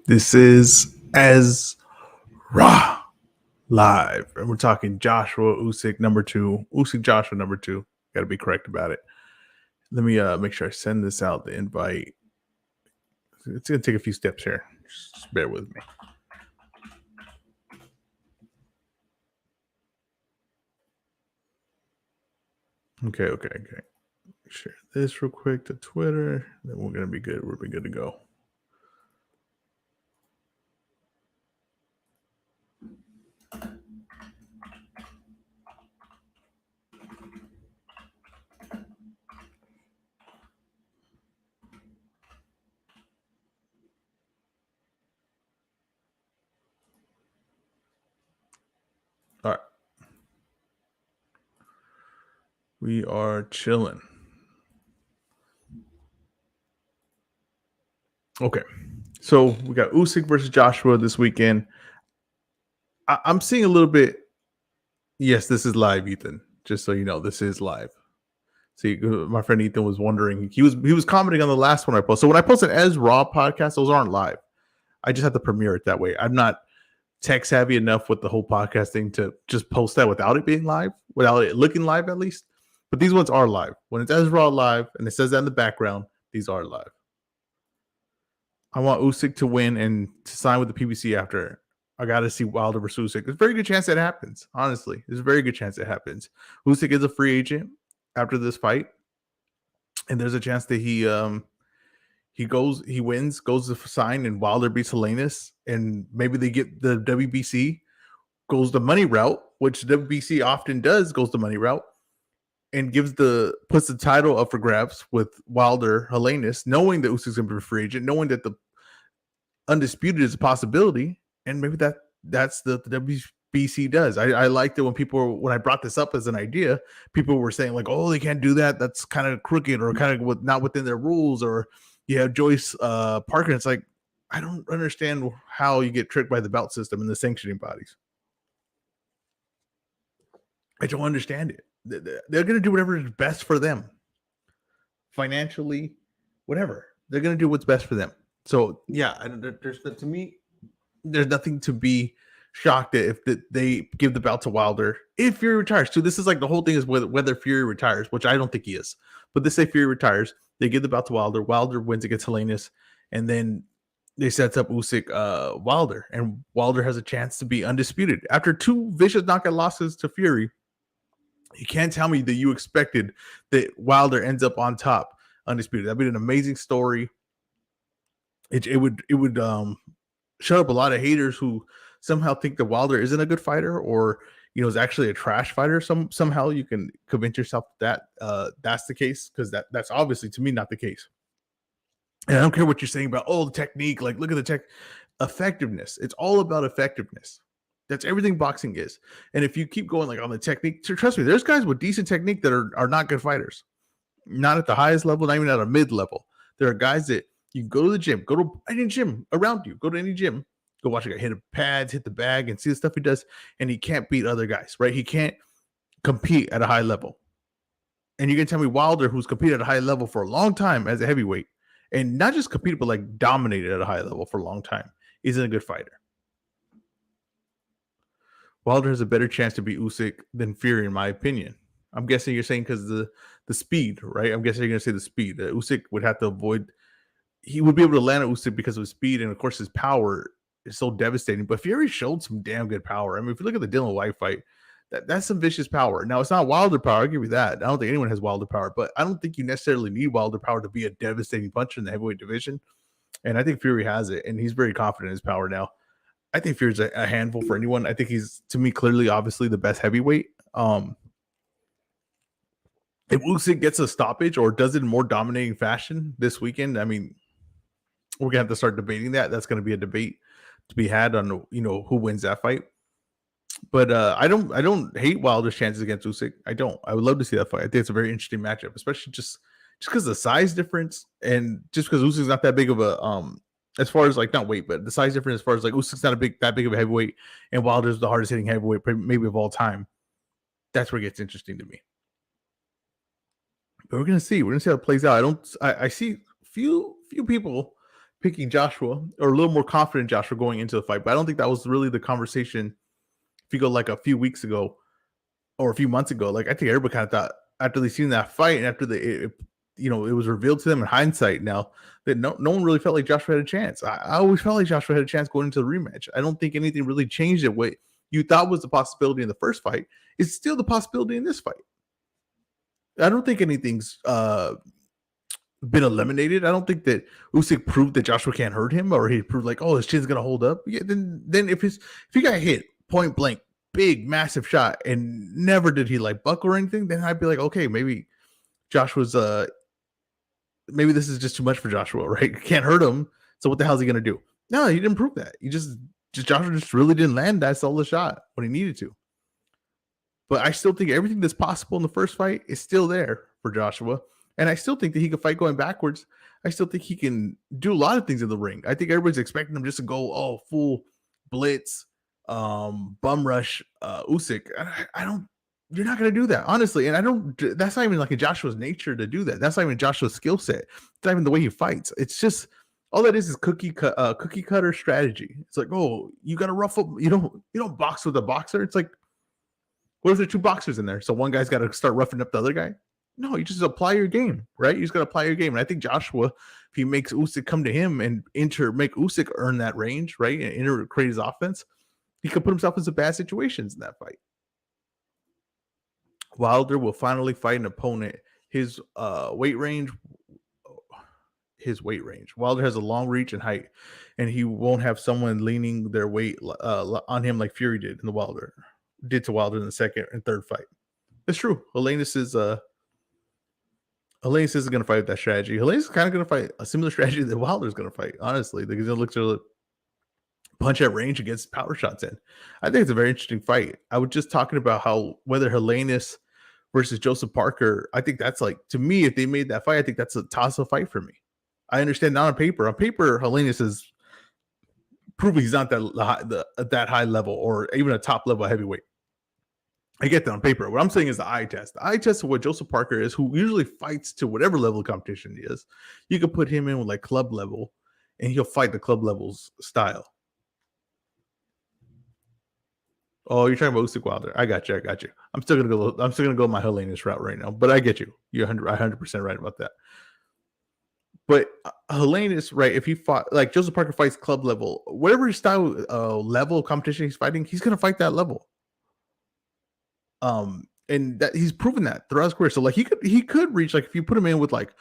This is Ezra live, and we're talking Joshua Usyk number two. Usyk Joshua number two. Got to be correct about it. Let me make sure I send this out. The invite. It's gonna take a few steps here. Just bear with me. Okay. Share this real quick to Twitter. Then we're gonna be good. We're good to go. All right. We are chilling. Okay. So we got Usyk versus Joshua this weekend. I'm seeing a little bit. Yes, this is live, Ethan. Just so you know, this is live. See, my friend Ethan was wondering. He was commenting on the last one I posted. So when I post an as raw podcast, those aren't live. I just have to premiere it that way. I'm not tech savvy enough with the whole podcast thing to just post that without it being live, without it looking live at least. But these ones are live. When it's as raw live and it says that in the background, these are live. I want Usyk to win and to sign with the PBC after. I got to see Wilder versus Usyk. There's a very good chance that happens. Honestly, there's a very good chance it happens. Usyk is a free agent after this fight, and there's a chance that he wins, goes to sign, and Wilder beats Helenius, and maybe they get the WBC, goes the money route, which WBC often does, goes the money route, and puts the title up for grabs with Wilder Helenius, knowing that Usyk's gonna be a free agent, knowing that the undisputed is a possibility, and maybe that's the WBC does. I liked it when I brought this up as an idea, people were saying like, oh, they can't do that. That's kind of crooked or kind of not within their rules. Or you have Joyce Parker. It's like, I don't understand how you get tricked by the belt system and the sanctioning bodies. I don't understand it. They're going to do whatever is best for them. Financially, whatever. They're going to do what's best for them. So, yeah, to me, there's nothing to be shocked at if they give the belt to Wilder if Fury retires. So this is like the whole thing is whether Fury retires, which I don't think he is. But they say Fury retires, they give the belt to Wilder. Wilder wins against Helenius, and then they sets up Usyk, Wilder, and Wilder has a chance to be undisputed after two vicious knockout losses to Fury. You can't tell me that you expected that Wilder ends up on top undisputed. That'd be an amazing story. It would shut up a lot of haters who somehow think that Wilder isn't a good fighter or is actually a trash fighter. Somehow you can convince yourself that that's the case, because that's obviously to me not the case. And I don't care what you're saying about the technique. Like, look at the tech effectiveness. It's all about effectiveness. That's everything boxing is. And if you keep going like on the technique, trust me, there's guys with decent technique that are not good fighters. Not at the highest level, not even at a mid level. There are guys that you go to the gym, go to any gym around you, go to any gym, go watch a guy hit the pads, hit the bag, and see the stuff he does, and he can't beat other guys, right? He can't compete at a high level. And you can tell me Wilder, who's competed at a high level for a long time as a heavyweight, and not just competed, but like dominated at a high level for a long time, isn't a good fighter. Wilder has a better chance to beat Usyk than Fury, in my opinion. I'm guessing you're saying because the speed, right? I'm guessing you're going to say the speed. Usyk would have to avoid. He would be able to land at Usyk because of his speed, and of course his power is so devastating. But Fury showed some damn good power. I mean, if you look at the Dylan White fight, that's some vicious power. Now, it's not Wilder power, I'll give you that. I don't think anyone has Wilder power, but I don't think you necessarily need Wilder power to be a devastating puncher in the heavyweight division. And I think Fury has it, and he's very confident in his power now. I think Fury's a handful for anyone. I think he's, to me, clearly, obviously the best heavyweight. If Usyk gets a stoppage or does it in more dominating fashion this weekend, I mean, we're gonna have to start debating that. That's gonna be a debate to be had on who wins that fight. But I don't hate Wilder's chances against Usyk. I don't. I would love to see that fight. I think it's a very interesting matchup, especially just because of the size difference, and just because Usyk's not that big of a as far as like not weight, but the size difference as far as like Usyk's not that big of a heavyweight, and Wilder's the hardest hitting heavyweight maybe of all time. That's where it gets interesting to me. But we're gonna see. We're gonna see how it plays out. I see few people picking Joshua or a little more confident Joshua going into the fight. But I don't think that was really the conversation. If you go like a few weeks ago or a few months ago, like I think everybody kind of thought after they seen that fight and after it was revealed to them in hindsight now that no one really felt like Joshua had a chance. I always felt like Joshua had a chance going into the rematch. I don't think anything really changed it. What you thought was the possibility in the first fight is still the possibility in this fight. I don't think anything's been eliminated. I don't think that Usyk proved that Joshua can't hurt him, or he proved like, oh, his chin's gonna hold up. Yeah, then if he got hit point blank, big massive shot, and never did he like buckle or anything, then I'd be like, okay, maybe Joshua's maybe this is just too much for Joshua, right? Can't hurt him. So what the hell is he gonna do? No, he didn't prove that. Just Joshua just really didn't land that solid shot when he needed to. But I still think everything that's possible in the first fight is still there for Joshua. And I still think that he can fight going backwards. I still think he can do a lot of things in the ring. I think everybody's expecting him just to go, full blitz, bum rush, Usyk. I don't, you're not going to do that, honestly. And that's not even like in Joshua's nature to do that. That's not even Joshua's skill set. It's not even the way he fights. It's just, all that is cookie cutter strategy. It's like, oh, you got to ruffle. You don't box with a boxer. It's like, what if there are two boxers in there? So one guy's got to start roughing up the other guy? No, you just apply your game, right? You just got to apply your game. And I think Joshua, if he makes Usyk come to him and make Usyk earn that range, right, and create his offense, he could put himself in some bad situations in that fight. Wilder will finally fight an opponent his weight range. Wilder has a long reach and height, and he won't have someone leaning their weight on him like Fury did to Wilder in the second and third fight. It's true. Helenius is going to fight with that strategy. Helenius is kind of going to fight a similar strategy that Wilder's going to fight, honestly. He's going to look to punch at range and get power shots in. I think it's a very interesting fight. I was just talking about how whether Helenius versus Joseph Parker, I think that's like, to me, if they made that fight, I think that's a toss-up fight for me. I understand not on paper. On paper, Helenius is proving he's not that high level or even a top level heavyweight. I get that on paper. What I'm saying is the eye test. The eye test of what Joseph Parker is, who usually fights to whatever level of competition he is. You could put him in with like club level, and he'll fight the club level's style. Oh, you're talking about Usyk Wilder. I got you. I'm still gonna go my Helenius route right now, but I get you. You're 100% right about that. But Helenius, right? If he fought like Joseph Parker fights club level, whatever his style level of competition he's fighting, he's gonna fight that level. And that he's proven that throughout his career. So like he could reach, like if you put him in with like,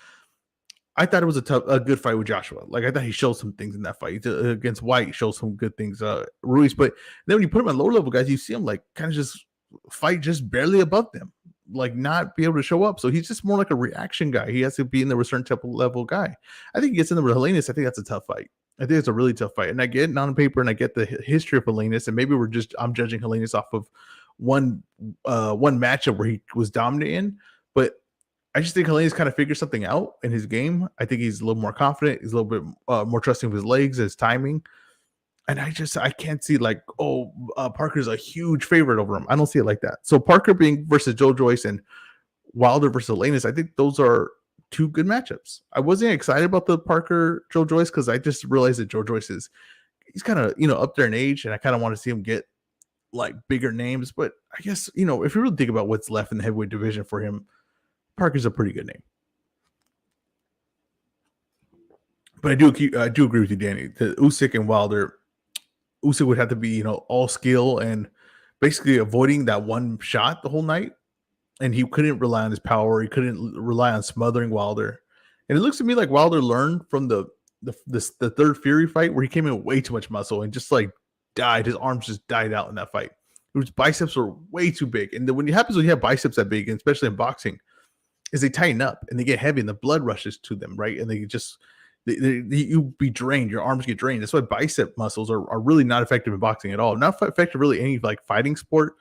I thought it was a good fight with Joshua. Like I thought he showed some things in that fight against White, showed some good things. Ruiz, but then when you put him on lower level guys, you see him like kind of just fight just barely above them, like not be able to show up. So he's just more like a reaction guy. He has to be in there with a certain type of level guy. I think he gets in there with Helenius. I think that's a tough fight. I think it's a really tough fight. And I get it on paper and I get the history of Helenius, and maybe I'm judging Helenius off of one matchup where he was dominant in, but I just think Helenius kind of figured something out in his game. I think he's a little more confident. He's a little bit more trusting of his legs, his timing. And I can't see like, Parker's a huge favorite over him. I don't see it like that. So Parker being versus Joe Joyce and Wilder versus Helenius, I think those are two good matchups. I wasn't excited about the Parker Joe Joyce because I just realized that Joe Joyce he's kind of, up there in age, and I kind of want to see him get like bigger names. But I guess, if you really think about what's left in the heavyweight division for him, Parker's a pretty good name. But I do agree with you, Danny. The Usyk and Wilder, Usyk would have to be, all skill and basically avoiding that one shot the whole night. And he couldn't rely on his power. He couldn't rely on smothering Wilder. And it looks to me like Wilder learned from the third Fury fight where he came in with way too much muscle and just like died. His arms just died out in that fight. His biceps were way too big. And when it happens when you have biceps that big, and especially in boxing, is they tighten up and they get heavy and the blood rushes to them, right? And they just you be drained, your arms get drained. That's why bicep muscles are really not effective in boxing at all. Not effective really any like fighting sport.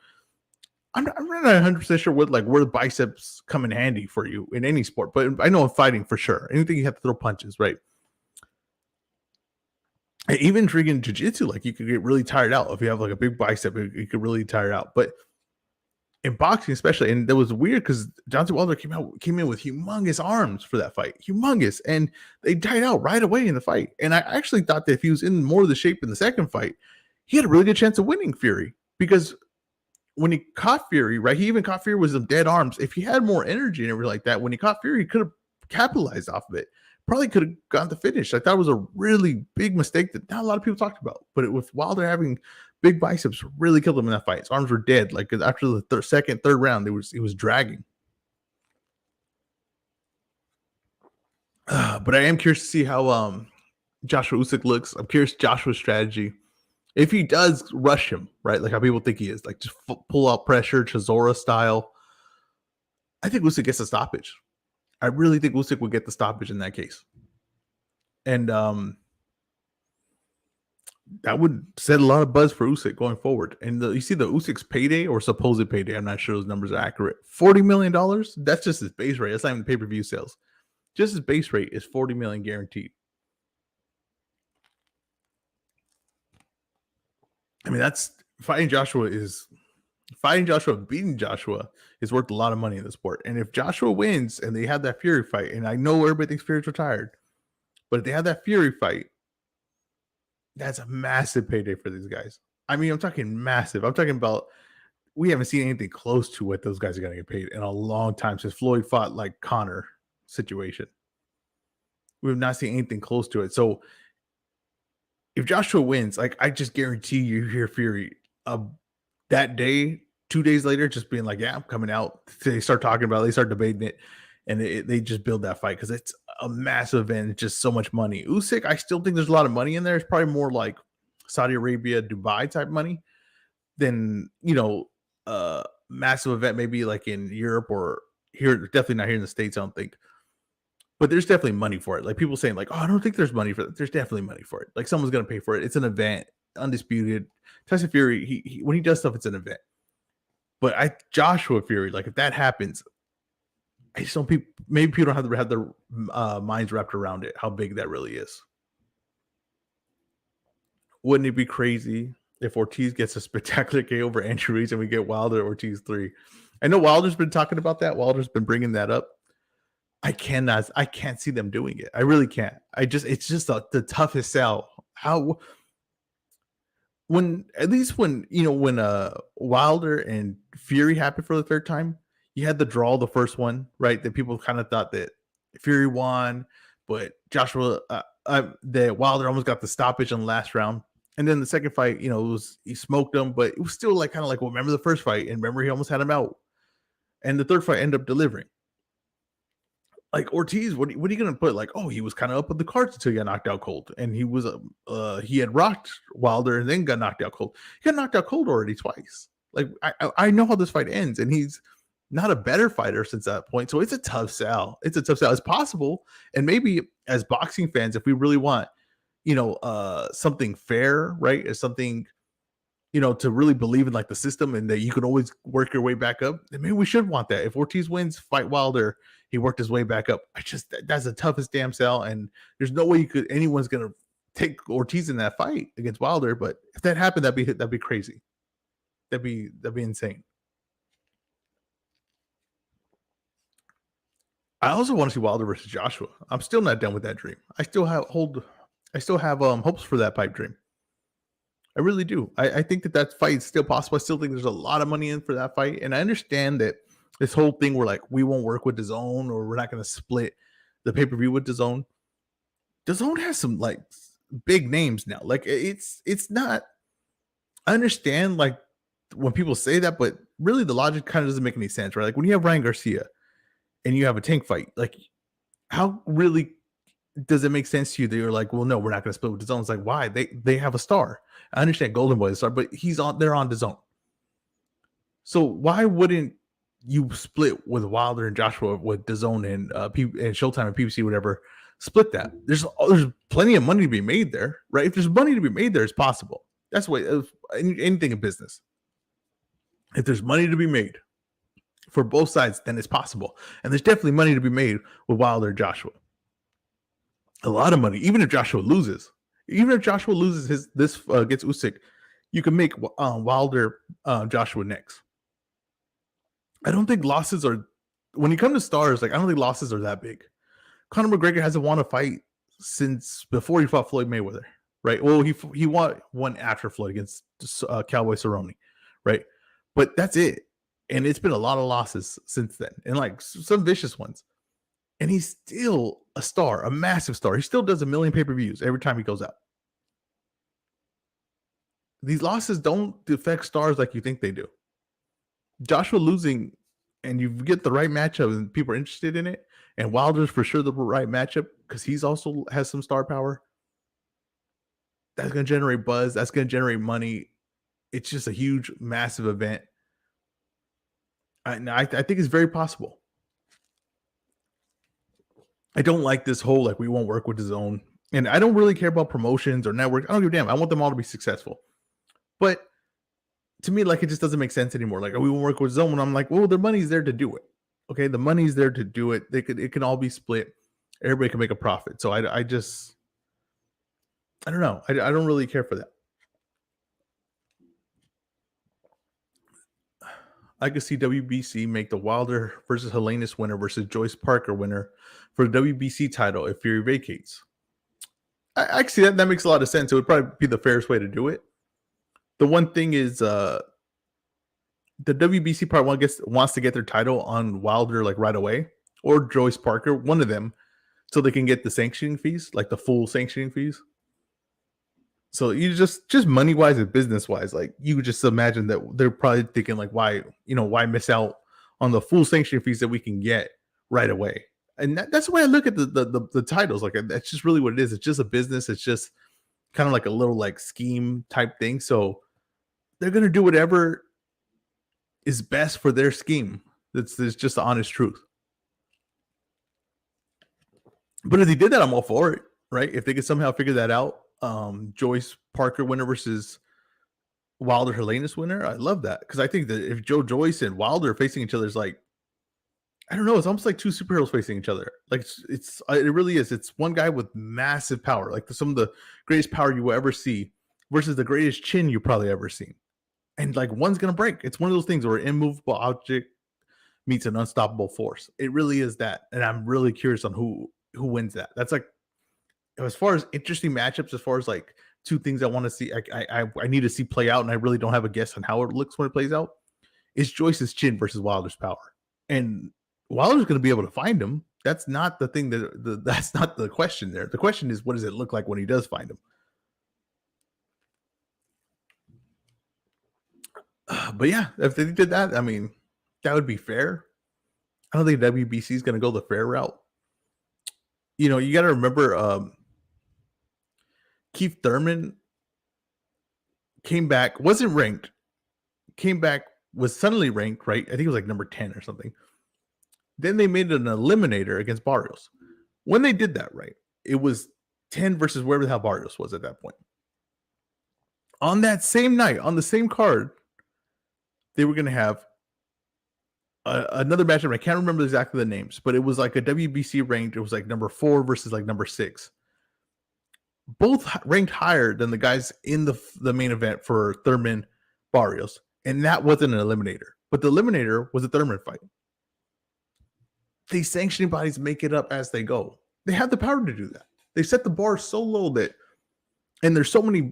I'm not 100% sure where the biceps come in handy for you in any sport, but I know in fighting for sure. Anything you have to throw punches, right? And even in jiu-jitsu, like you could get really tired out if you have like a big bicep. You could really tire out. But in boxing, especially, and that was weird because Deontay Wilder came in with humongous arms for that fight, humongous, and they died out right away in the fight. And I actually thought that if he was in more of the shape in the second fight, he had a really good chance of winning Fury because when he caught Fury, right, he even caught Fury with some dead arms. If he had more energy and everything like that, when he caught Fury, he could have capitalized off of it. Probably could have gotten the finish. I thought it was a really big mistake that not a lot of people talked about. But with Wilder having big biceps, really killed him in that fight. His arms were dead. Like after the second, third round, he was dragging. But I am curious to see how Joshua Usyk looks. I'm curious Joshua's strategy. If he does rush him, right, like how people think he is, like just pull out pressure, Chisora style, I think Usyk gets a stoppage. I really think Usyk would get the stoppage in that case. And that would set a lot of buzz for Usyk going forward. And you see the Usyk's payday or supposed payday, I'm not sure those numbers are accurate. $40 million? That's just his base rate. That's not even the pay-per-view sales. Just his base rate is $40 million guaranteed. I mean, that's beating Joshua, beating Joshua is worth a lot of money in the sport. And if Joshua wins and they have that Fury fight, and I know everybody thinks Fury's retired, but if they have that Fury fight, that's a massive payday for these guys. I mean, I'm talking massive. I'm talking about we haven't seen anything close to what those guys are going to get paid in a long time since Floyd fought like Conor situation. We have not seen anything close to it. So if Joshua wins, like I just guarantee you hear Fury that day, 2 days later, just being like, yeah, I'm coming out. They start talking about it, they start debating it, and they just build that fight because it's a massive event. It's just so much money. Usyk, I still think there's a lot of money in there. It's probably more like Saudi Arabia, Dubai type money than, massive event maybe like in Europe or here, definitely not here in the States, I don't think. But there's definitely money for it. Like people saying, like, oh, I don't think there's money for it. There's definitely money for it. Like someone's gonna pay for it. It's an event, undisputed. Tyson Fury, he when he does stuff, it's an event. But Joshua Fury, like if that happens, I just don't maybe people don't have their minds wrapped around it, how big that really is. Wouldn't it be crazy if Ortiz gets a spectacular K over Andrew Reese and we get Wilder Ortiz 3? I know Wilder's been talking about that. Wilder's been bringing that up. I can't see them doing it. I really can't. It's just the toughest sell. When Wilder and Fury happened for the third time, you had the draw, the first one, right? That people kind of thought that Fury won, but Joshua, that Wilder almost got the stoppage in the last round. And then the second fight, he smoked him, but it was still like kind of like, well, remember the first fight, and remember he almost had him out. And the third fight ended up delivering. Like Ortiz, what are you going to put? Like, oh, he was kind of up with the cards until he got knocked out cold, and he had rocked Wilder and then got knocked out cold. He got knocked out cold already twice. Like I know how this fight ends, and he's not a better fighter since that point. So it's a tough sell. It's possible, and maybe as boxing fans, if we really want, something fair, right, as something, to really believe in like the system and that you can always work your way back up, then maybe we should want that. If Ortiz wins, fight Wilder, he worked his way back up. That's the toughest damn sell, and there's no way anyone's gonna take Ortiz in that fight against Wilder. But if that happened, that'd be crazy. That'd be insane. I also want to see Wilder versus Joshua. I'm still not done with that dream. I still have hopes for that pipe dream. I really do. I think that fight is still possible. I still think there's a lot of money in for that fight. And I understand that this whole thing where like we won't work with DAZN or we're not going to split the pay-per-view with DAZN. DAZN has some like big names now. Like it's not, I understand like when people say that, but really the logic kind of doesn't make any sense, right? Like when you have Ryan Garcia and you have a tank fight, like how really does it make sense to you that you're like, well, no, we're not going to split with DAZN? It's like, why? They have a star. I understand Golden Boy is a star, but they're on DAZN. So why wouldn't you split with Wilder and Joshua with DAZN and Showtime and PBC, whatever? Split that. There's plenty of money to be made there, right? If there's money to be made there, it's possible. That's the way anything in business. If there's money to be made for both sides, then it's possible. And there's definitely money to be made with Wilder and Joshua. A lot of money, even if Joshua loses. Even if Joshua loses gets Usyk, you can make Wilder Joshua next. I don't think losses are when you come to stars. Like I don't think losses are that big. Conor McGregor hasn't won a fight since before he fought Floyd Mayweather, right? Well, he won one after Floyd against Cowboy Cerrone, right? But that's it. And it's been a lot of losses since then, and like some vicious ones. And he's still a star, a massive star. He still does 1 million pay-per-views every time he goes out. These losses don't affect stars like you think they do. Joshua losing, and you get the right matchup, and people are interested in it. And Wilder's for sure the right matchup because he's also has some star power. That's going to generate buzz. That's going to generate money. It's just a huge, massive event. I think it's very possible. I don't like this whole like we won't work with the zone, and I don't really care about promotions or networks. I don't give a damn. I want them all to be successful, but to me, like it just doesn't make sense anymore. Like we won't work with zone, and I'm like, well, the money's there to do it. Okay, the money's there to do it. It can all be split. Everybody can make a profit. So I don't know. I don't really care for that. I could see WBC make the Wilder versus Helenius winner versus Joyce Parker winner for the WBC title if Fury vacates. I see that. That makes a lot of sense. It would probably be the fairest way to do it. The one thing is the WBC part one wants to get their title on Wilder like right away, or Joyce Parker, one of them, so they can get the sanctioning fees, like the full sanctioning fees. So you just money wise and business wise, like you just imagine that they're probably thinking like, why miss out on the full sanctioning fees that we can get right away? And that's the way I look at the titles. Like that's just really what it is. It's just a business. It's just kind of like a little like scheme type thing. So they're gonna do whatever is best for their scheme. That's just the honest truth. But if they did that, I'm all for it, right? If they could somehow figure that out, Joyce Parker winner versus Wilder Helenius winner, I love that because I think that if Joe Joyce and Wilder are facing each other, is like, I don't know, it's almost like two superheroes facing each other. Like it really is. It's one guy with massive power, like some of the greatest power you will ever see, versus the greatest chin you probably ever seen. And like one's gonna break. It's one of those things where an immovable object meets an unstoppable force. It really is that, and I'm really curious on who wins that. That's like as far as interesting matchups, as far as like two things I want to see, I need to see play out, and I really don't have a guess on how it looks when it plays out. Is Joyce's chin versus Wilder's power, and Wilder's going to be able to find him. That's not the thing that's not the question there. The question is, what does it look like when he does find him? But yeah, if they did that, I mean, that would be fair. I don't think WBC is going to go the fair route. You know, you got to remember Keith Thurman came back, wasn't ranked, came back, was suddenly ranked, right? I think it was like number 10 or something. Then they made an eliminator against Barrios. When they did that, right, it was 10 versus wherever the hell Barrios was at that point. On that same night, on the same card, they were going to have another matchup. I can't remember exactly the names, but it was like a WBC ranked. It was like number 4 versus like number 6. Both ranked higher than the guys in the main event for Thurman Barrios. And that wasn't an eliminator. But the eliminator was a Thurman fight. These sanctioning bodies make it up as they go. They have the power to do that. They set the bar so low that, and there's so many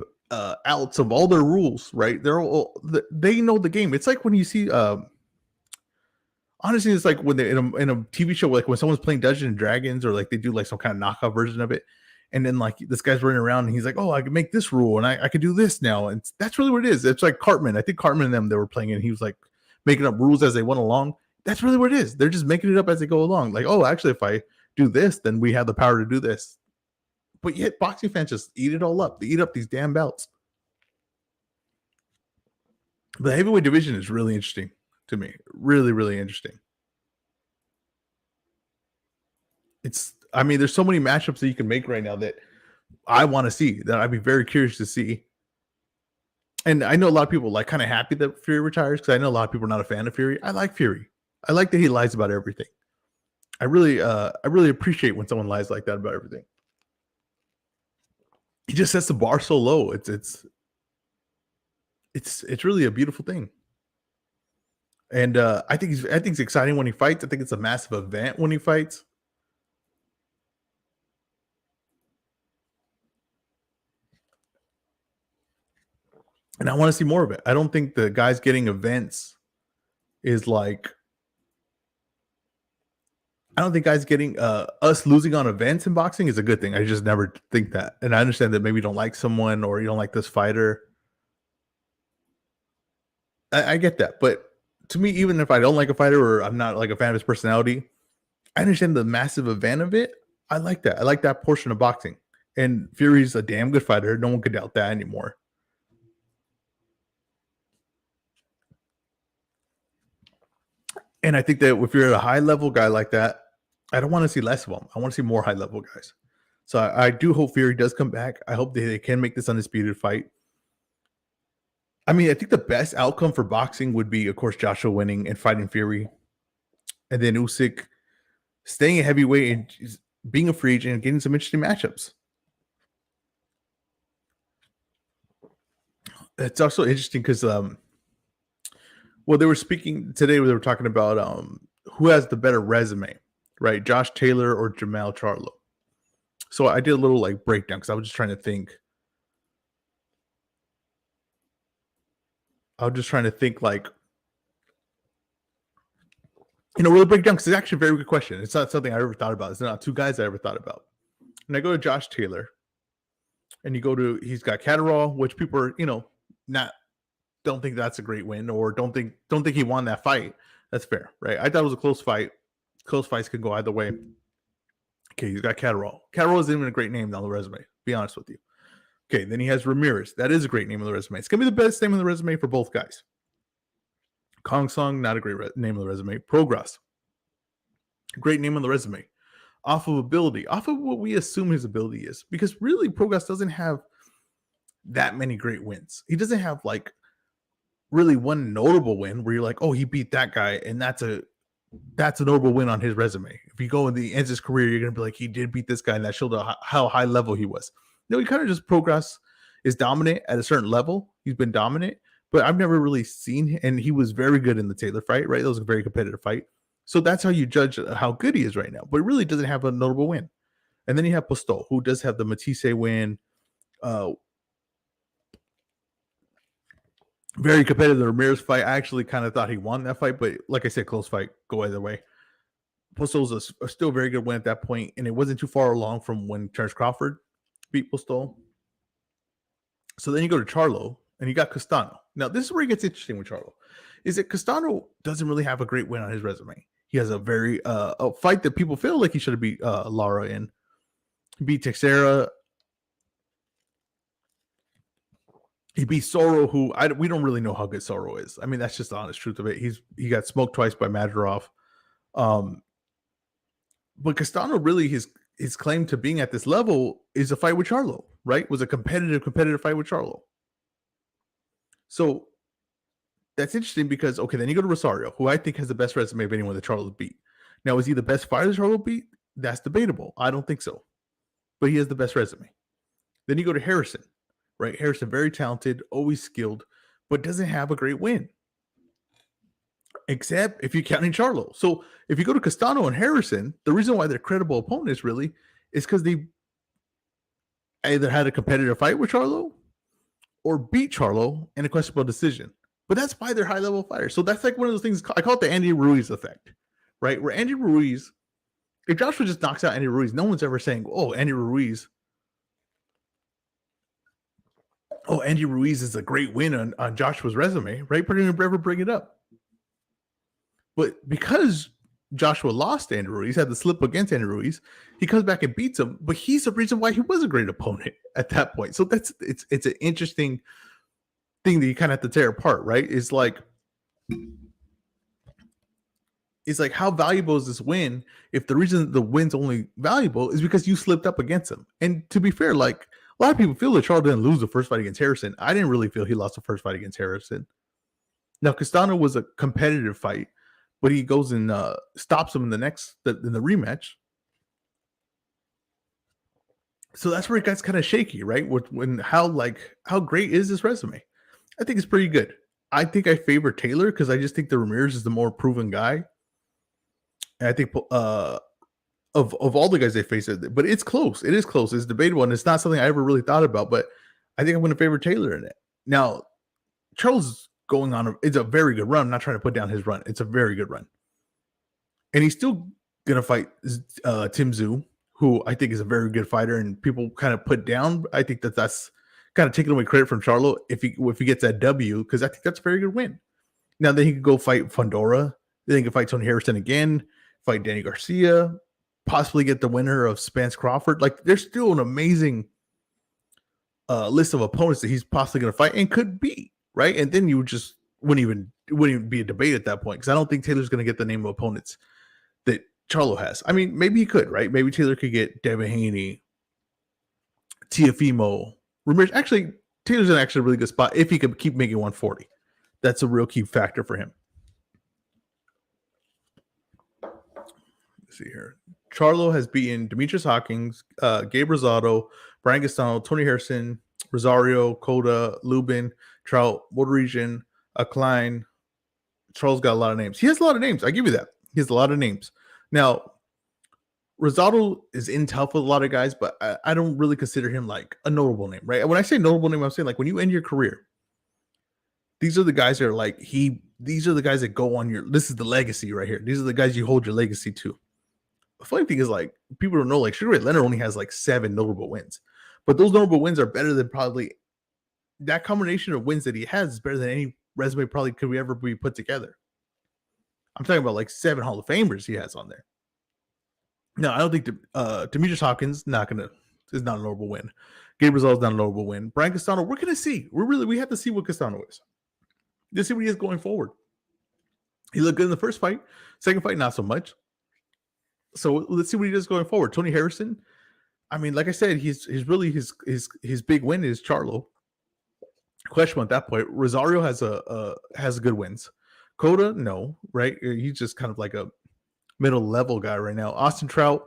outs of all their rules, right? They know the game. It's like when you see, honestly, it's like when they in a TV show, like when someone's playing Dungeons and Dragons, or like they do like some kind of knockoff version of it, and then like this guy's running around and he's like, oh, I can make this rule and I can do this now, and that's really what it is. It's like Cartman. I think Cartman and them, they were playing, and he was like making up rules as they went along. That's really what it is. They're just making it up as they go along. Like, oh, actually, if I do this, then we have the power to do this. But yet boxing fans just eat it all up. They eat up these damn belts. The heavyweight division is really interesting to me. Really, really interesting. I mean, there's so many matchups that you can make right now that I want to see, that I'd be very curious to see. And I know a lot of people like kind of happy that Fury retires, because I know a lot of people are not a fan of Fury. I like Fury. I like that he lies about everything. I really appreciate when someone lies like that about everything. He just sets the bar so low. It's really a beautiful thing. And I think it's exciting when he fights. I think it's a massive event when he fights. And I want to see more of it. I don't think the guys getting events is like I don't think guys getting us losing on events in boxing is a good thing. I just never think that. And I understand that maybe you don't like someone or you don't like this fighter. I get that. But to me, even if I don't like a fighter or I'm not like a fan of his personality, I understand the massive event of it. I like that. I like that portion of boxing. And Fury's a damn good fighter. No one could doubt that anymore. And I think that if you're a high level guy like that, I don't want to see less of them. I want to see more high level guys. So I do hope Fury does come back. I hope they can make this undisputed fight. I mean, I think the best outcome for boxing would be, of course, Joshua winning and fighting Fury, and then Usyk staying a heavyweight and just being a free agent and getting some interesting matchups. It's also interesting because, well, they were speaking today. They were talking about who has the better resume, right? Josh Taylor or Jamal Charlo. So I did a little like breakdown because I was just trying to think. I was just trying to think like, really break down because it's actually a very good question. It's not something I ever thought about. It's not two guys I ever thought about. And I go to Josh Taylor, and you go to he's got Catterall, which people are not don't think that's a great win or don't think he won that fight. That's fair, right? I thought it was a close fight. Close fights can go either way. Okay, he's got Catterall. Catterall isn't even a great name on the resume. Be honest with you. Okay, then he has Ramirez. That is a great name on the resume. It's gonna be the best name on the resume for both guys. Kong Song, not a great name on the resume. Progress, great name on the resume. Off of ability, off of what we assume his ability is, because really Progress doesn't have that many great wins. He doesn't have like really one notable win where you're like, oh, he beat that guy, and that's a notable win on his resume. If you go in the end of his career, you're gonna be like, he did beat this guy, and that showed how high level he was. No, he kind of just Progress is dominant at a certain level. He's been dominant, but I've never really seen, and he was very good in the Taylor fight, right? That was a very competitive fight. So that's how you judge how good he is right now, but he really doesn't have a notable win. And then you have Postol, who does have the Matisse win. Very competitive Ramirez fight. I actually kind of thought he won that fight, but like I said, close fight, go either way. Postol's a still very good win at that point, and it wasn't too far along from when Terence Crawford beat Postol. So then you go to Charlo, and you got Castano. Now, this is where it gets interesting with Charlo. Is that Castano doesn't really have a great win on his resume. He has a very a fight that people feel like he should have beat Lara in. He beat Texera. He beat Soro, who we don't really know how good Soro is. I mean, that's just the honest truth of it. He got smoked twice by Madarov. But Castano really his claim to being at this level is a fight with Charlo, right? Was a competitive fight with Charlo. So that's interesting because then you go to Rosario, who I think has the best resume of anyone that Charlo beat. Now, is he the best fighter that Charlo beat? That's debatable. I don't think so. But he has the best resume. Then you go to Harrison, right? Harrison, very talented, always skilled, but doesn't have a great win. Except if you're counting Charlo. So if you go to Castano and Harrison, the reason why they're credible opponents really is because they either had a competitive fight with Charlo or beat Charlo in a questionable decision. But that's why they're high-level fighters. So that's like one of those things, I call it the Andy Ruiz effect, right? Where Andy Ruiz, if Joshua just knocks out Andy Ruiz, no one's ever saying, oh, Andy Ruiz is a great win on Joshua's resume, right? But didn't ever bring it up. But because Joshua lost Andy Ruiz, had the slip against Andy Ruiz, he comes back and beats him, but he's the reason why he was a great opponent at that point. So it's an interesting thing that you kind of have to tear apart, right? It's like how valuable is this win if the reason the win's only valuable is because you slipped up against him? And to be fair, like a lot of people feel that Charles didn't lose the first fight against Harrison. I didn't really feel he lost the first fight against Harrison. Now, Castano was a competitive fight, but he goes and stops him in the rematch. So that's where it gets kind of shaky, right? How great is this resume? I think it's pretty good. I think I favor Taylor because I just think the Ramirez is the more proven guy. And I think of all the guys they face it, but it's close. It is close. It's debatable, and it's not something I ever really thought about. But I think I'm going to favor Taylor in it. Now, Charles is going on. It's a very good run. I'm not trying to put down his run. It's a very good run, and he's still going to fight Tim Tszyu, who I think is a very good fighter, and people kind of put down. I think that's kind of taking away credit from Charlo if he gets that W, because I think that's a very good win. Now then he could go fight Fundora. Then he can fight Tony Harrison again, fight Danny Garcia, possibly get the winner of Spence Crawford. Like, there's still an amazing list of opponents that he's possibly going to fight and could beat, right? And then you just wouldn't even be a debate at that point, because I don't think Taylor's going to get the name of opponents that Charlo has. I mean, maybe he could, right? Maybe Taylor could get Devin Haney, Teofimo, Ramirez. Actually, Taylor's in actually a really good spot if he could keep making 140. That's a real key factor for him. Let's see here. Charlo has beaten Demetrius Hawkins, Gabe Rosado, Brian Castano, Tony Harrison, Rosario, Coda, Lubin, Trout, Motoresian, Klein. Charles got a lot of names. He has a lot of names. I give you that. He has a lot of names. Now, Rosado is in tough with a lot of guys, but I don't really consider him like a notable name, right? When I say notable name, I'm saying like when you end your career, these are the guys that are like these are the guys that go on this is the legacy right here. These are the guys you hold your legacy to. The funny thing is, like, people don't know, like, Sugar Ray Leonard only has like 7 notable wins, but those notable wins are better than probably that combination of wins that he has is better than any resume probably could we ever be put together. I'm talking about like 7 Hall of Famers he has on there. No, I don't think Demetrius Hopkins is not a notable win. Gabe Rosado is not a notable win. Brian Castano, we're gonna see. We have to see what Castano is. Let's see what he is going forward. He looked good in the first fight. Second fight, not so much. So let's see what he does going forward. Tony Harrison, I mean, like I said, he's really his big win is Charlo. Question at that point. Rosario has good wins. Coda, no, right? He's just kind of like a middle level guy right now. Austin Trout,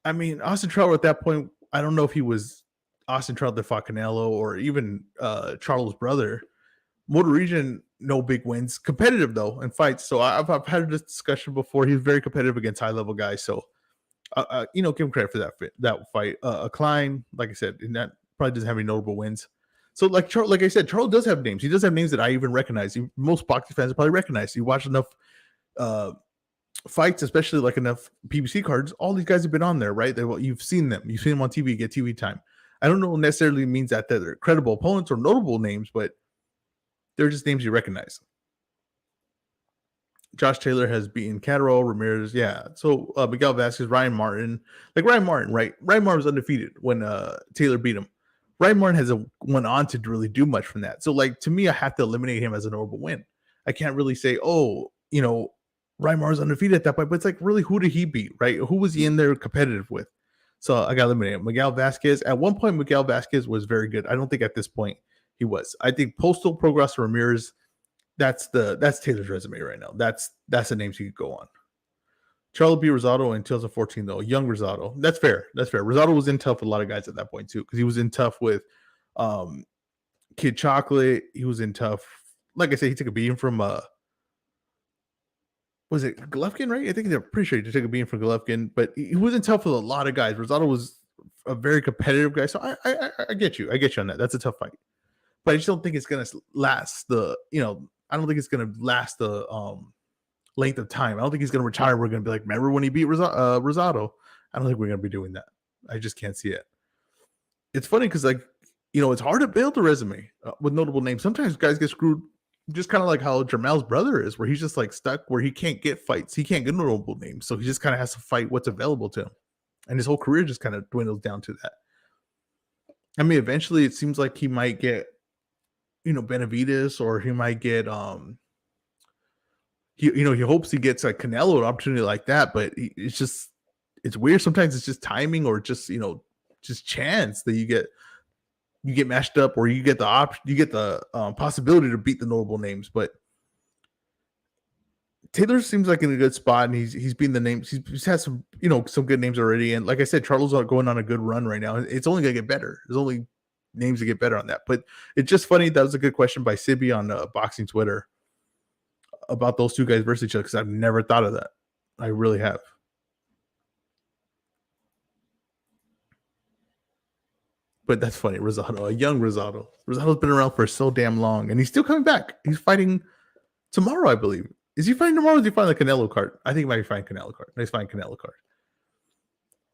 I mean, Austin Trout at that point, I don't know if he was Austin Trout that fought Canelo or even Charlo's brother. Motoresian, no big wins. Competitive though in fights. So I've had this discussion before. He's very competitive against high level guys. So give him credit for that fight. Klein, like I said, and that probably doesn't have any notable wins. So like I said, Charles does have names. He does have names that I even recognize. Most boxing fans probably recognize. You watch enough fights, especially like enough PBC cards. All these guys have been on there, right? You've seen them. You've seen them on TV. Get TV time. I don't know necessarily means that they're credible opponents or notable names, but they're just names you recognize. Josh Taylor has beaten Catterall, Ramirez. Yeah. So Miguel Vasquez, Ryan Martin. Like Ryan Martin, right? Ryan Martin was undefeated when Taylor beat him. Ryan Martin went on to really do much from that. So, like, to me, I have to eliminate him as a notable win. I can't really say, Ryan Martin's undefeated at that point. But it's like, really, who did he beat, right? Who was he in there competitive with? So I got to eliminate him. Miguel Vasquez. At one point, Miguel Vasquez was very good. I don't think at this point he was. I think Postal, Progresso, Ramirez, that's Taylor's resume right now. That's the names he could go on. Charlo B. Rosado in 2014, though. Young Rosado. That's fair. Rosado was in tough with a lot of guys at that point, too, because he was in tough with Kid Chocolate. He was in tough. Like I said, he took a beating from was it Golovkin, right? I think they're pretty sure he took a beating from Golovkin, but he was in tough with a lot of guys. Rosado was a very competitive guy. So I get you. I get you on that. That's a tough fight. But I just don't think it's going to last I don't think it's going to last the length of time. I don't think he's going to retire. We're going to be like, remember when he beat Rosado? I don't think we're going to be doing that. I just can't see it. It's funny because, it's hard to build a resume with notable names. Sometimes guys get screwed, just kind of like how Jermel's brother is, where he's just like stuck where he can't get fights. He can't get notable names. So he just kind of has to fight what's available to him. And his whole career just kind of dwindles down to that. I mean, eventually it seems like he might get, Benavides, or he might get, he hopes he gets a Canelo, an opportunity like that, but it's weird. Sometimes it's just timing or just, just chance that you get matched up, or you get the possibility to beat the notable names. But Taylor seems like in a good spot, and he's beaten the names. He's had some, some good names already. And like I said, Charlo's going on a good run right now. It's only gonna get better. There's only names to get better on that. But it's just funny. That was a good question by Sibby on boxing Twitter about those two guys versus each other, because I've never thought of that. I really have. But that's funny. Rosado, a young Rosado. Rosado's been around for so damn long, and he's still coming back. He's fighting tomorrow, I believe. Is he fighting tomorrow? Or is he fighting the Canelo card? I think he might be fighting Canelo card. He's fighting Canelo card.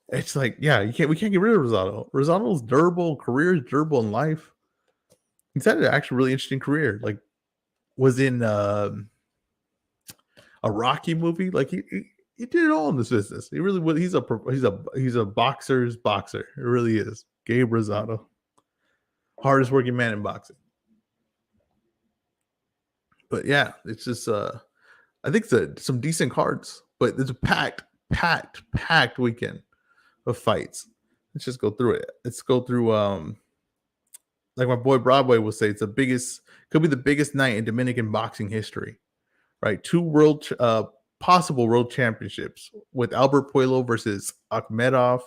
It's like, yeah, we can't get rid of Rosado. Rosado's durable, career is durable in life. He's had an actually really interesting career. Like, was in a Rocky movie. Like he did it all in this business. He really was. He's a boxer's boxer. It really is. Gabe Rosado, hardest working man in boxing. But yeah, it's just I think it's some decent cards, but it's a packed weekend of fights. Let's just go through it. Let's go through like my boy Broadway will say, could be the biggest night in Dominican boxing history. Right? 2 possible world championships with Albert Puello versus Akhmedov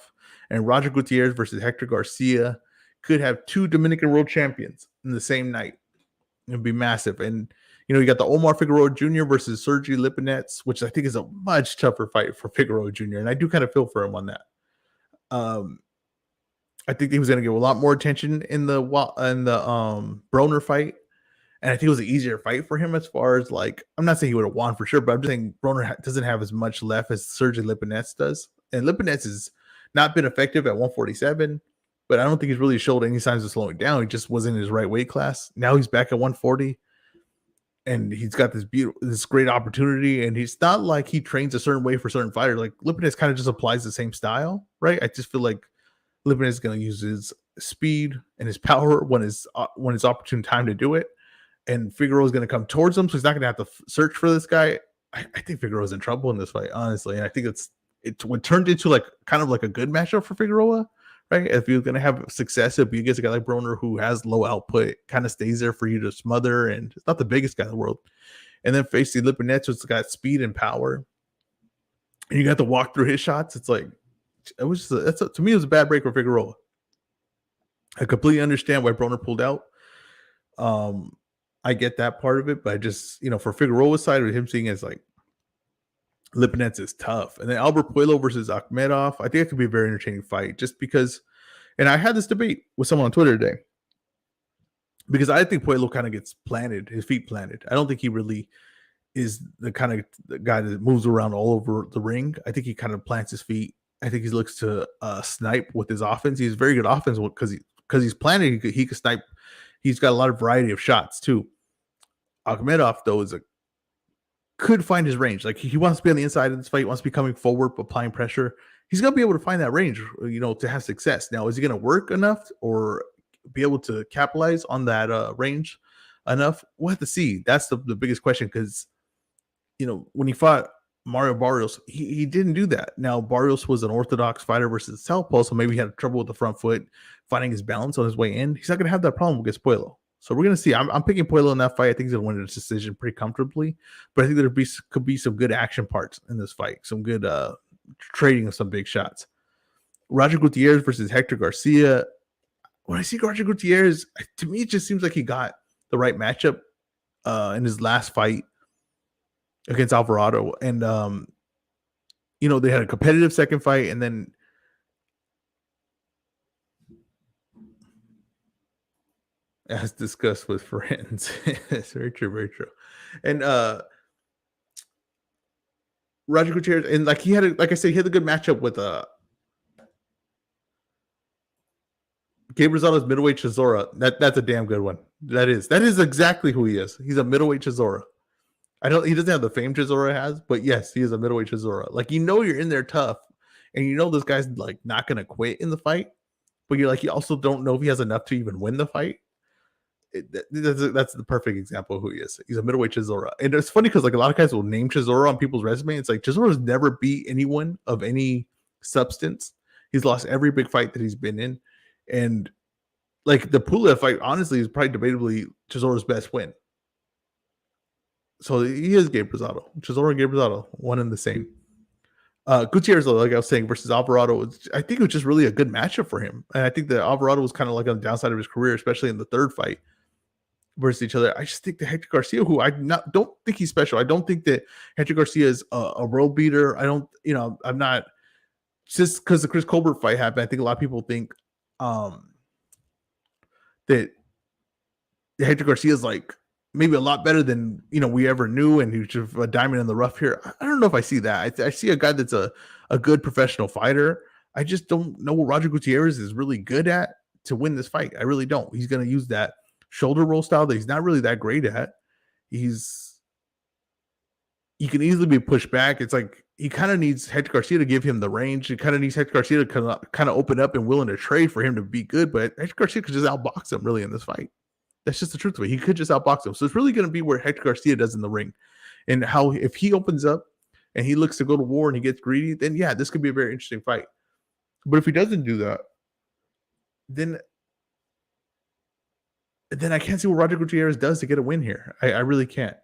and Roger Gutierrez versus Hector Garcia. Could have 2 Dominican world champions in the same night. It'd be massive. And you got the Omar Figueroa Jr. versus Sergey Lipinets, which I think is a much tougher fight for Figueroa Jr. And I do kind of feel for him on that. I think he was going to get a lot more attention in the Broner fight, and I think it was an easier fight for him as far as, like, I'm not saying he would have won for sure, but I'm just saying Broner doesn't have as much left as Sergey Lipinets does, and Lipinets has not been effective at 147, but I don't think he's really showed any signs of slowing down. He just wasn't in his right weight class. Now he's back at 140. And he's got this great opportunity, and he's not like he trains a certain way for certain fighters. Like Lipinets kind of just applies the same style, right? I just feel like Lipinets is going to use his speed and his power when it's opportune time to do it. And Figueroa is going to come towards him, so he's not going to have to search for this guy. I think Figueroa's in trouble in this fight, honestly, and I think it's what turned into like kind of like a good matchup for Figueroa. Right? If you're going to have success, it'd be against a guy like Broner who has low output, kind of stays there for you to smother, and it's not the biggest guy in the world. And then facing Lipinets, who's got speed and power, and you got to walk through his shots. It's like, to me, it was a bad break for Figueroa. I completely understand why Broner pulled out. I get that part of it, but I just, for Figueroa's side, with him seeing as like Lipinets is tough. And then Albert Puello versus Akhmedov, I think it could be a very entertaining fight just because, and I had this debate with someone on Twitter today, because I think Puello kind of gets his feet planted. I don't think he really is the kind of the guy that moves around all over the ring. I think he kind of plants his feet. I think he looks to snipe with his offense. He's very good offense because he's planted. He can snipe. He's got a lot of variety of shots too. Akhmedov, though, could find his range. Like he wants to be on the inside of this fight, wants to be coming forward, applying pressure. He's gonna be able to find that range, to have success. Now, is he gonna work enough or be able to capitalize on that range enough? We'll have to see. That's the biggest question, because when he fought Mario Barrios, he didn't do that. Now, Barrios was an orthodox fighter versus southpaw, so maybe he had trouble with the front foot, finding his balance on his way in. He's not gonna have that problem against Puello. So we're going to see. I'm picking Puello in that fight. I think he's going to win this decision pretty comfortably. But I think could be some good action parts in this fight. Some good trading of some big shots. Roger Gutierrez versus Hector Garcia. When I see Roger Gutierrez, to me, it just seems like he got the right matchup in his last fight against Alvarado. And, they had a competitive second fight, and then as discussed with friends. It's very true, very true. And Roger Gutierrez, and like he had a good matchup with Gabe Rosado's middleweight Chisora. That's a damn good one. That is exactly who he is. He's a middleweight Chisora. He doesn't have the fame Chisora has, but yes, he is a middleweight Chisora. Like, you're in there tough, and this guy's like not gonna quit in the fight, but you also don't know if he has enough to even win the fight. That's the perfect example of who he is. He's a middleweight Chisora. And it's funny because like a lot of guys will name Chisora on people's resume. It's like Chisora's never beat anyone of any substance. He's lost every big fight that he's been in. And like the Pulev fight, honestly, is probably debatably Chisora's best win. So he is Gabe Rosado. Chisora and Gabe Rosado, one and the same. Gutierrez, like I was saying, versus Alvarado, I think it was just really a good matchup for him. And I think that Alvarado was kind of like on the downside of his career, especially in the third fight versus each other. I just think that Hector Garcia, who don't think he's special. I don't think that Hector Garcia is a world beater. I don't, I'm not, just because the Chris Colbert fight happened. I think a lot of people think that Hector Garcia is like maybe a lot better than we ever knew, and he's just a diamond in the rough here. I don't know if I see that. I see a guy that's a good professional fighter. I just don't know what Roger Gutierrez is really good at to win this fight. I really don't. He's going to use that shoulder roll style that he's not really that great at. He can easily be pushed back. It's like he kind of needs Hector Garcia to give him the range. He kind of needs Hector Garcia to kind of open up and willing to trade for him to be good. But Hector Garcia could just outbox him really in this fight. That's just the truth of it. He could just outbox him. So it's really going to be where Hector Garcia does in the ring. And how, if he opens up and he looks to go to war and he gets greedy, then yeah, this could be a very interesting fight. But if he doesn't do that, then I can't see what Roger Gutierrez does to get a win here. I really can't.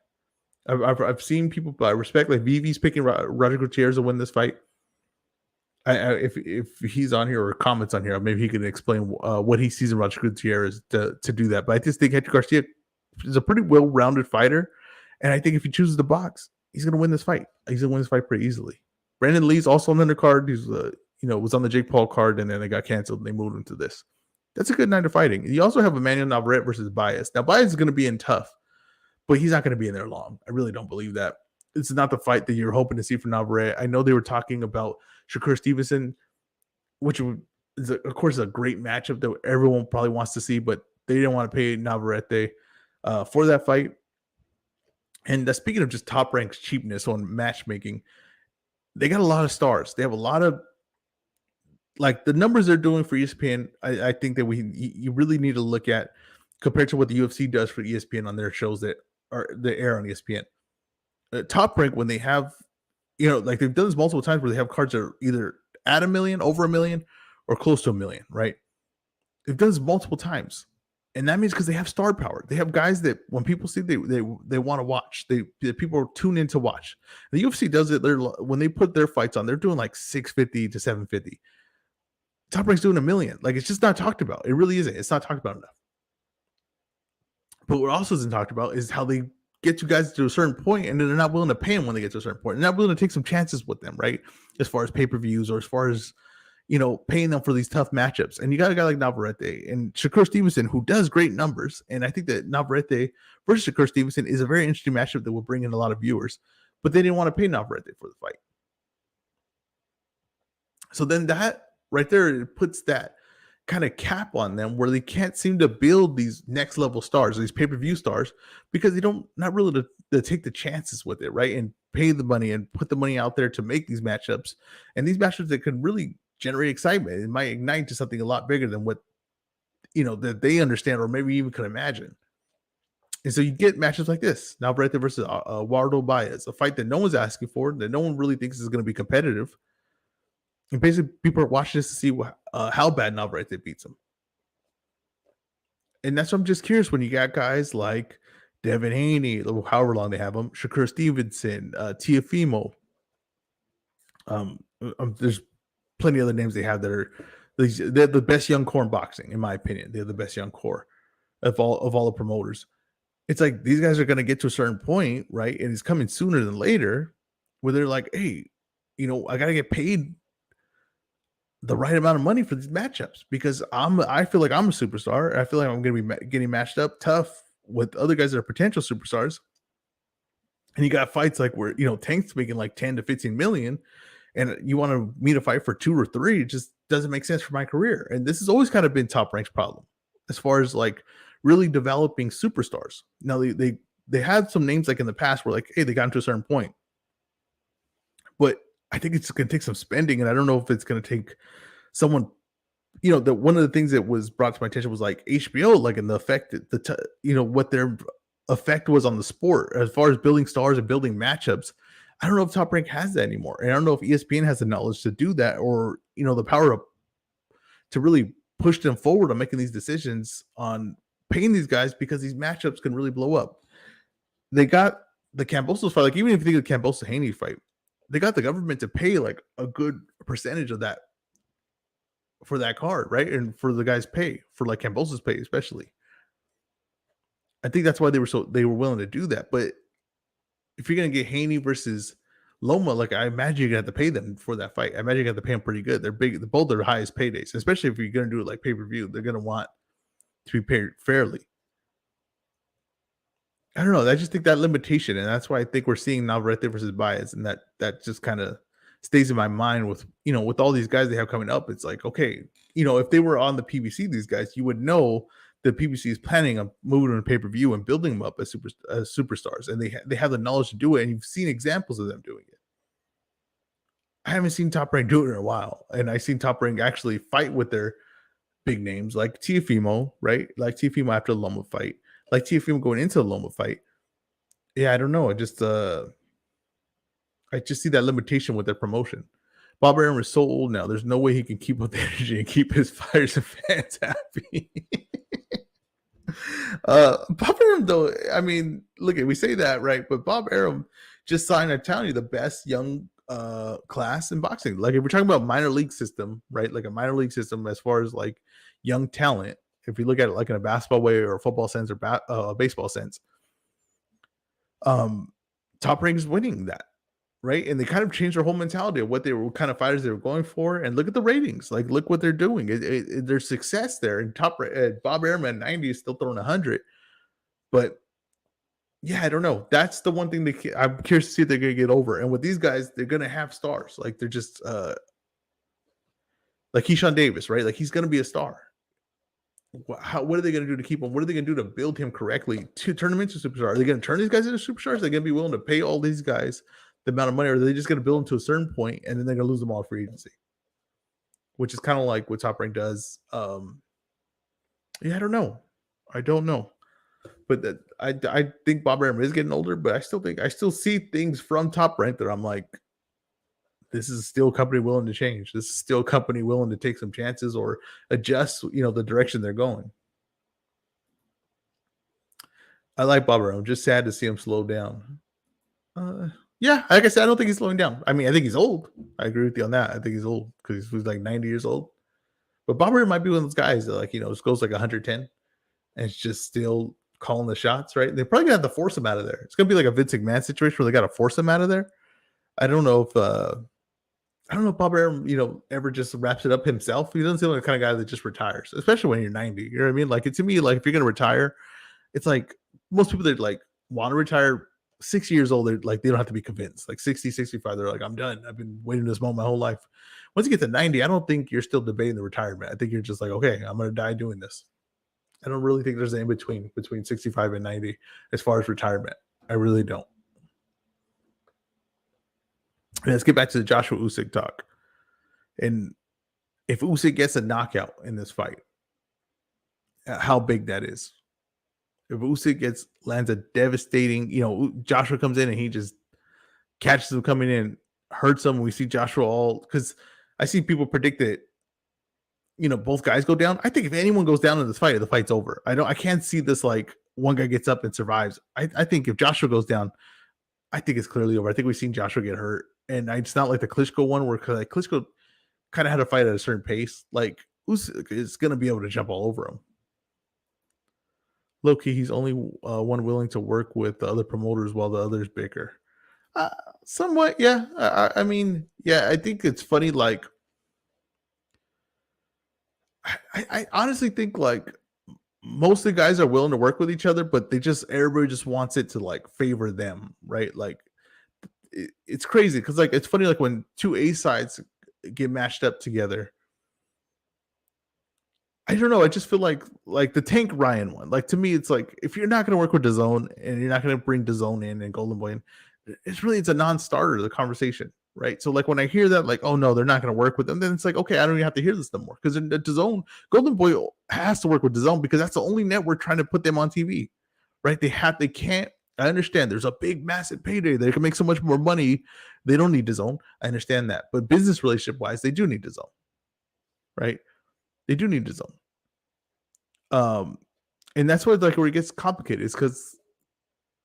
I've seen people I respect, like Vivi's picking Roger Gutierrez to win this fight. If he's on here or comments on here, maybe he can explain what he sees in Roger Gutierrez to do that. But I just think Hector Garcia is a pretty well-rounded fighter, and I think if he chooses to box, he's going to win this fight. He's going to win this fight pretty easily. Brandon Lee's also on the undercard. He's was on the Jake Paul card, and then they got canceled, and they moved him to this. That's a good night of fighting. You also have Emmanuel Navarrete versus Baez. Now, Baez is going to be in tough, but he's not going to be in there long. I really don't believe that. It's not the fight that you're hoping to see from Navarrete. I know they were talking about Shakur Stevenson, which is, of course, a great matchup that everyone probably wants to see, but they didn't want to pay Navarrete for that fight. And speaking of just top ranked cheapness on matchmaking, they got a lot of stars. They have a lot of, like, the numbers they're doing for ESPN. I think that you really need to look at compared to what the UFC does for ESPN on their shows that air on ESPN. Top Rank, when they have, like they've done this multiple times where they have cards that are either at $1 million, over $1 million, or close to $1 million, right? They've done this multiple times. And that means because they have star power. They have guys that when people see, they want to watch. People tune in to watch. The UFC does it. When they put their fights on, they're doing like 650 to 750. Top Rank's doing $1 million. Like, it's just not talked about. It really isn't. It's not talked about enough. But what also isn't talked about is how they get you guys to a certain point, and then they're not willing to pay them when they get to a certain point. They're not willing to take some chances with them, right? As far as pay-per-views or as far as, paying them for these tough matchups. And you got a guy like Navarrete and Shakur Stevenson, who does great numbers. And I think that Navarrete versus Shakur Stevenson is a very interesting matchup that will bring in a lot of viewers. But they didn't want to pay Navarrete for the fight. So then that right there, it puts that kind of cap on them where they can't seem to build these next level stars, these pay-per-view stars, because they not really to take the chances with it, right? And pay the money and put the money out there to make these matchups. And these matchups that could really generate excitement. It might ignite to something a lot bigger than what, that they understand or maybe even could imagine. And so you get matchups like this, Navarrete versus Eduardo Baez, a fight that no one's asking for, that no one really thinks is going to be competitive. And basically, people are watching this to see how bad Navarrete beats him. And that's what I'm just curious when you got guys like Devin Haney, however long they have him, Shakur Stevenson, Teofimo. There's plenty of other names they have that they're the best young core in boxing, in my opinion. They're the best young core of all the promoters. It's like these guys are going to get to a certain point, right? And it's coming sooner than later, where they're like, hey, I got to get paid the right amount of money for these matchups because I feel like I'm a superstar. I feel like I'm going to be getting matched up tough with other guys that are potential superstars. And you got fights like where, Tank's making like 10 to 15 million and you want me to fight for 2 or 3. It just doesn't make sense for my career. And this has always kind of been Top Rank's problem as far as like really developing superstars. Now they had some names like in the past where like, hey, they got into a certain point, but I think it's going to take some spending, and I don't know if it's going to take someone, that one of the things that was brought to my attention was like HBO, like in the effect that what their effect was on the sport as far as building stars and building matchups. I don't know if Top Rank has that anymore, and I don't know if ESPN has the knowledge to do that, or the power to really push them forward on making these decisions on paying these guys because these matchups can really blow up. They got the Kambosos fight, like even if you think of the Kambosos Haney fight. they got the government to pay like a good percentage of that for that card, right? And for the guy's pay, for like Cambosa's pay, especially. I think that's why they were willing to do that. But if you're gonna get Haney versus Loma, like I imagine you're gonna have to pay them for that fight. I imagine you're gonna have to pay them pretty good. They're big, both are the highest paydays, especially if you're gonna do it like pay-per-view, they're gonna want to be paid fairly. I don't know. I just think that limitation, and that's why I think we're seeing Navarrete versus Baez, and that just kind of stays in my mind with with all these guys they have coming up. It's like okay, if they were on the PBC, these guys, you would know the PBC is planning on moving on pay per view and building them up as superstars, and they have the knowledge to do it, and you've seen examples of them doing it. I haven't seen Top Rank do it in a while, and I've seen Top Rank actually fight with their big names like Tiafimo, right? Like Tiafimo after the Loma fight, like Tiafimo going into the Loma fight. Yeah, I don't know. I just see that limitation with their promotion. Bob Arum is so old now. There's no way he can keep up the energy and keep his fighters and fans happy. Bob Arum, though, I mean, look at we say that, right? But Bob Arum just signed, I'm telling you, the best young class in boxing. Like if we're talking about minor league system, right? Like a minor league system as far as like young talent. If you look at it like in a basketball way or a football sense or baseball sense, Top Rank is winning that, right? And they kind of changed their whole mentality of what what kind of fighters they were going for. And look at the ratings. Like, look what they're doing. There's success there. And Bob Arum at 90 is still throwing 100. But yeah, I don't know. That's the one thing I'm curious to see if they're going to get over. And with these guys, they're going to have stars. Like they're just like Keyshawn Davis, right? Like he's going to be a star. What are they going to do to keep him? What are they going to do to build him correctly to turn him into a superstar? Are they going to turn these guys into superstars? Are they going to be willing to pay all these guys the amount of money, or are they just going to build them to a certain point and then they're going to lose them all free agency? Which is kind of like what Top Rank does. Yeah, I don't know. I don't know. But I think Bob Arum is getting older, but I still see things from Top Rank that I'm like, this is still a company willing to change. This is still a company willing to take some chances or adjust, the direction they're going. I like Bob Arum. Just sad to see him slow down. Yeah, like I said, I don't think he's slowing down. I mean, I think he's old. I agree with you on that. I think he's old because he's like 90 years old. But Bob Arum might be one of those guys that just goes like 110 and it's just still calling the shots, right? They're probably gonna have to force him out of there. It's gonna be like a Vince McMahon situation where they gotta force him out of there. I don't know if Bob Arum, ever just wraps it up himself. He doesn't seem like the kind of guy that just retires, especially when you're 90. You know what I mean? Like to me, like if you're gonna retire, it's like most people that like want to retire 60 years old, they're like they don't have to be convinced. Like 60, 65, they're like, I'm done. I've been waiting this moment my whole life. Once you get to 90, I don't think you're still debating the retirement. I think you're just like, okay, I'm gonna die doing this. I don't really think there's an in between 65 and 90 as far as retirement. I really don't. And let's get back to the Joshua Usyk talk. And if Usyk gets a knockout in this fight, how big that is. If Usyk lands a devastating, Joshua comes in and he just catches him coming in, hurts him. We see Joshua all because I see people predict that both guys go down. I think if anyone goes down in this fight, the fight's over. I can't see this like one guy gets up and survives. I think if Joshua goes down, I think it's clearly over. I think we've seen Joshua get hurt, and it's not like the Klitschko one where like Klitschko kind of had to fight at a certain pace. Like Usyk is going to be able to jump all over him. Low key, he's only one willing to work with the other promoters while the others bicker. Somewhat, yeah. I mean, yeah. I think it's funny. Like, I honestly think like most of the guys are willing to work with each other, but everybody just wants it to like favor them, right? Like, it's crazy because like it's funny like when two A sides get matched up together. I don't know. I just feel like the Tank Ryan one. Like to me, it's like if you're not going to work with DAZN and you're not going to bring DAZN in and Golden Boy in, it's a non-starter, the conversation, right? So like when I hear that, like, oh no, they're not going to work with them, then it's like, okay, I don't even have to hear this no more because in the DAZN, Golden Boy has to work with DAZN because that's the only network trying to put them on TV, right? They can't. I understand there's a big, massive payday. They can make so much more money. They don't need DAZN. I understand that, but business relationship wise, they do need DAZN, right? They do need DAZN. And that's where it gets complicated is because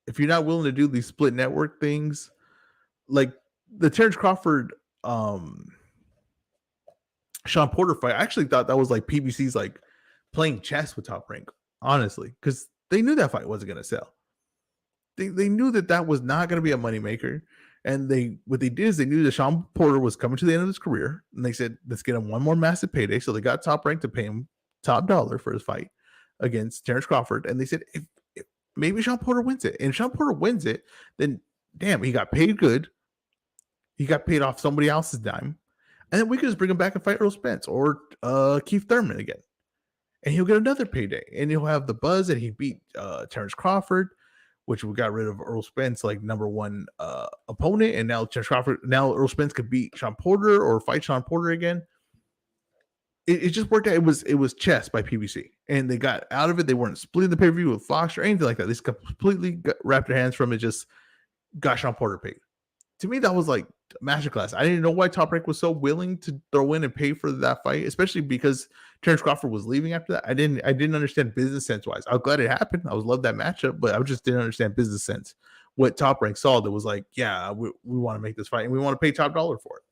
if you're not willing to do these split network things, like the Terrence Crawford Sean Porter fight, I actually thought that was like PBC's like playing chess with Top Rank, honestly, because they knew that fight wasn't going to sell. They knew that was not going to be a moneymaker. And what they did is they knew that Sean Porter was coming to the end of his career, and they said, let's get him one more massive payday. So they got Top Rank to pay him top dollar for his fight against Terrence Crawford. And they said, if maybe Sean Porter wins it. And if Sean Porter wins it, then damn, he got paid good. He got paid off somebody else's dime. And then we could just bring him back and fight Earl Spence or Keith Thurman again. And he'll get another payday. And he'll have the buzz that he beat Terrence Crawford, which we got rid of Earl Spence, like number one opponent. And now Terrence Crawford, now Earl Spence could beat Sean Porter or fight Sean Porter again. It just worked out. It was chess by PBC. And they got out of it. They weren't splitting the pay-per-view with Fox or anything like that. They just completely wrapped their hands from it, just got Sean Porter paid. To me, that was like masterclass. I didn't know why Top Rank was so willing to throw in and pay for that fight, especially because Terrence Crawford was leaving after that. I didn't understand business sense wise. I was glad it happened. I was love that matchup, but I just didn't understand business sense. What Top Rank saw that was like, yeah, we want to make this fight and we want to pay top dollar for it.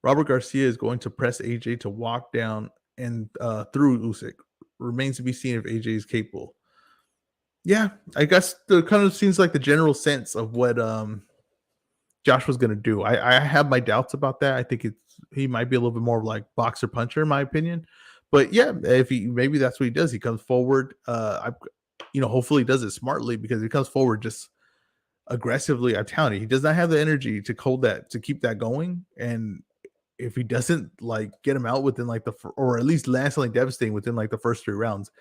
Robert Garcia is going to press AJ to walk down and through Usyk. Remains to be seen if AJ is capable. Yeah, I guess the kind of seems like the general sense of what Josh was going to do. I have my doubts about that. I think he might be a little bit more like boxer puncher in my opinion. But yeah, if maybe that's what he does. He comes forward. Hopefully he does it smartly, because he comes forward just aggressively. I'm telling you, he does not have the energy to keep that going. And if he doesn't like get him out within like or at least land something devastating within like the first 3 rounds,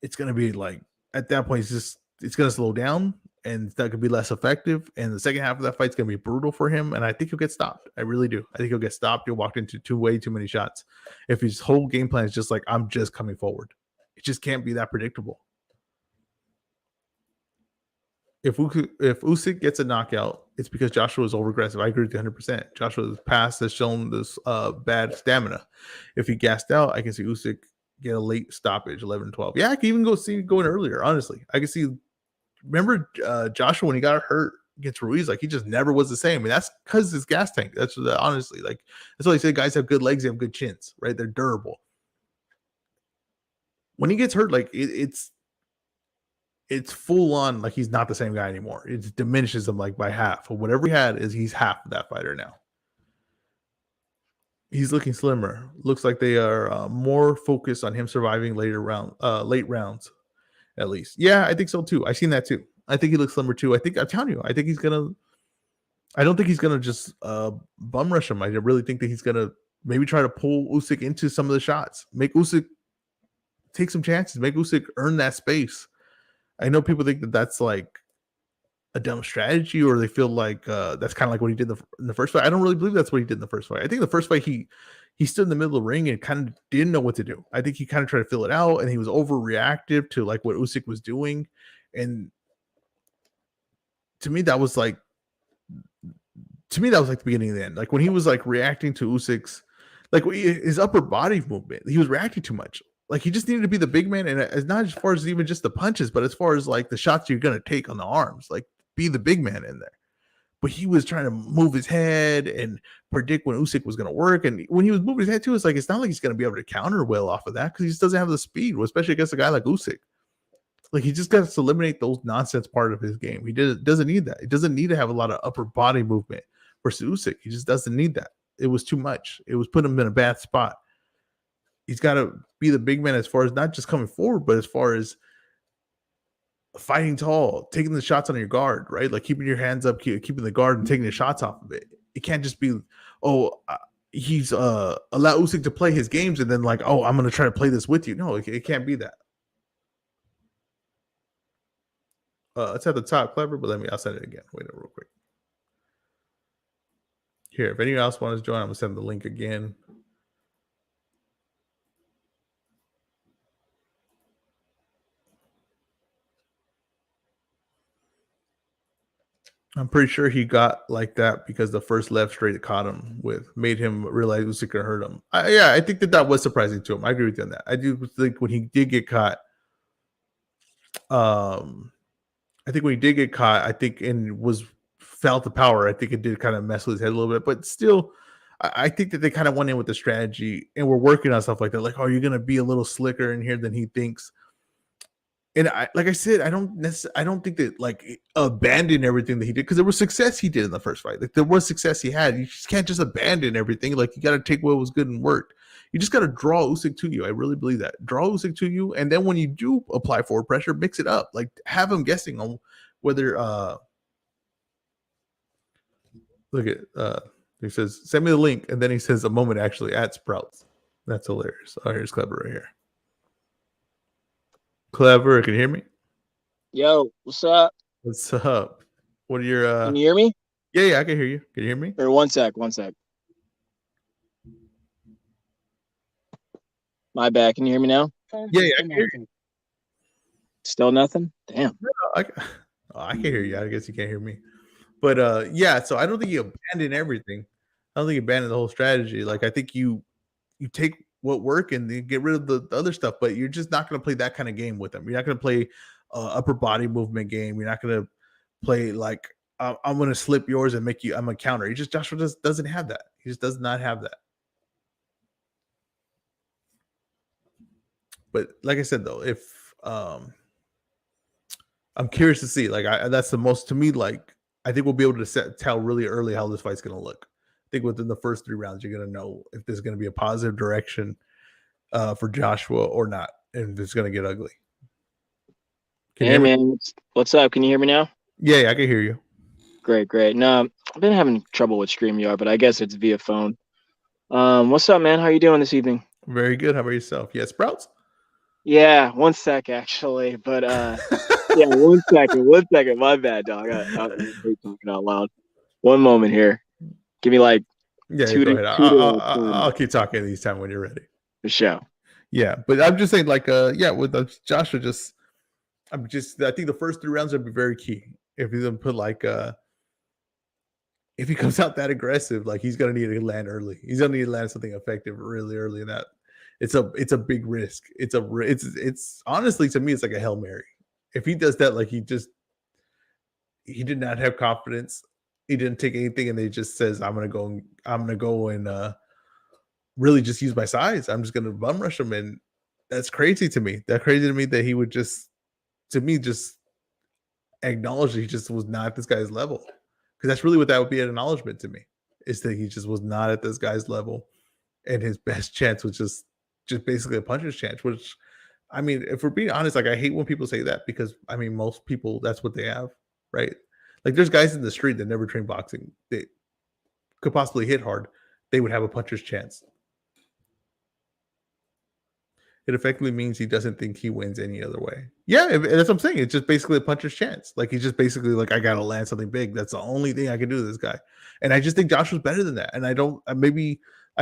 it's going to be like, at that point, it's going to slow down, and that could be less effective. And the second half of that fight is going to be brutal for him. And I think he'll get stopped. I really do. I think he'll get stopped. He'll walk into way too many shots. If his whole game plan is just like, I'm just coming forward, it just can't be that predictable. If Usyk gets a knockout, it's because Joshua is over aggressive. I agree with you 100%. Joshua's past has shown this bad stamina. If he gassed out, I can see Usyk get a late stoppage, 11-12. Yeah, I can even going earlier, honestly. I can see, remember Joshua when he got hurt against Ruiz, like he just never was the same. And that's because his gas tank. That's honestly, like, that's why they say guys have good legs, they have good chins, right? They're durable. When he gets hurt, like it's full on, like he's not the same guy anymore. It diminishes him like by half. Or whatever he had he's half of that fighter now. He's looking slimmer. Looks like they are more focused on him surviving late rounds, at least. Yeah, I think so too. I've seen that too. I think he looks slimmer too. I'm telling you, I don't think he's gonna just bum rush him. I really think that he's gonna maybe try to pull Usyk into some of the shots, make Usyk take some chances, make Usyk earn that space. I know people think that that's like a dumb strategy, or they feel like that's kind of like what he did in the first fight. I don't really believe that's what he did in the first fight. I think the first fight he stood in the middle of the ring and kind of didn't know what to do. I think he kind of tried to fill it out, and he was overreactive to like what Usyk was doing. And to me, that was like the beginning of the end. Like when he was like reacting to Usyk's, like his upper body movement, he was reacting too much. Like he just needed to be the big man, and it's not as far as even just the punches, but as far as like the shots you're gonna take on the arms, like be the big man in there. But he was trying to move his head and predict when Usyk was going to work. And when he was moving his head too, it's like, it's not like he's going to be able to counter well off of that, because he just doesn't have the speed, especially against a guy like Usyk. Like he just got to eliminate those nonsense part of his game. He doesn't need that. He doesn't need to have a lot of upper body movement versus Usyk. He just doesn't need that. It was too much. It was putting him in a bad spot. He's got to be the big man as far as not just coming forward, but as far as fighting tall, taking the shots on your guard, right? Like keeping your hands up, keeping the guard and taking the shots off of it. It can't just be, he's allow Usyk to play his games and then like, I'm going to try to play this with you. No, it can't be that. It's at the top, clever, but I'll send it again. Wait real quick. Here, if anyone else wants to join, I'm going to send the link again. I'm pretty sure he got like that because the first left straight caught him made him realize Usyk could hurt him. I think that was surprising to him. I agree with you on that. I do think when he did get caught, I I think when he did get caught, I think and was felt the power. I think it did kind of mess with his head a little bit, but still, I think that they kind of went in with the strategy and we're working on stuff like that. Like, oh, you're gonna be a little slicker in here than he thinks. And like I said, I don't think that like abandon everything that he did because there was success he did in the first fight. Like there was success he had. You just can't just abandon everything. Like you got to take what was good and worked. You just got to draw Usyk to you. I really believe that. Draw Usyk to you, and then when you do apply forward pressure, mix it up. Like have him guessing on whether. Look at he says send me the link, and then he says a moment actually at Sprouts. That's hilarious. Oh, here's Clever right here. Clever, can you hear me? Yo, what's up? What's up? What are your Can you hear me? Yeah, I can hear you. Can you hear me? Or one sec. My bad. Can you hear me now? Yeah, I can hear you. Still nothing? Damn. No, I can hear you. I guess you can't hear me. But yeah, so I don't think you abandon everything. I don't think you abandon the whole strategy. Like I think you take what work and then get rid of the other stuff, but you're just not going to play that kind of game with them. You're not going to play upper body movement game. You're not going to play like I'm going to slip yours and make you. I'm a counter. He just Joshua just doesn't have that. He just does not have that. But like I said, though, if I'm curious to see, like that's the most to me. Like I think we'll be able to tell really early how this fight's going to look. I think within the first 3 rounds, you're going to know if there's going to be a positive direction for Joshua or not, and it's going to get ugly. Hey, man, what's up? Can you hear me now? Yeah, I can hear you. Great. No, I've been having trouble with StreamYard, but I guess it's via phone. What's up, man? How are you doing this evening? Very good. How about yourself? Yeah, Sprouts? Yeah, one sec, actually. But yeah, one second. My bad, dog. I hate talking out loud. One moment here. Give me like go ahead. I'll keep talking these time when you're ready. The show. Yeah, but I'm just saying, like, with Joshua, I think the first 3 rounds would be very key. If he's gonna put like, if he comes out that aggressive, like he's gonna need to land early. He's gonna need to land something effective really early in that. It's a big risk. It's honestly to me, it's like a Hail Mary. If he does that, like he did not have confidence. He didn't take anything, and they just says, I'm gonna go and really just use my size. I'm just gonna bum rush him, and that's crazy to me. That's crazy to me that he would just acknowledge that he just was not this guy's level. Because that's really what that would be an acknowledgement to me, is that he just was not at this guy's level, and his best chance was just basically a puncher's chance. Which, I mean, if we're being honest, like I hate when people say that because I mean most people that's what they have, right? Like there's guys in the street that never train boxing. They could possibly hit hard. They would have a puncher's chance. It effectively means he doesn't think he wins any other way. Yeah, that's what I'm saying. It's just basically a puncher's chance. Like he's just basically like, I gotta land something big. That's the only thing I can do to this guy. And I just think Joshua's better than that. And I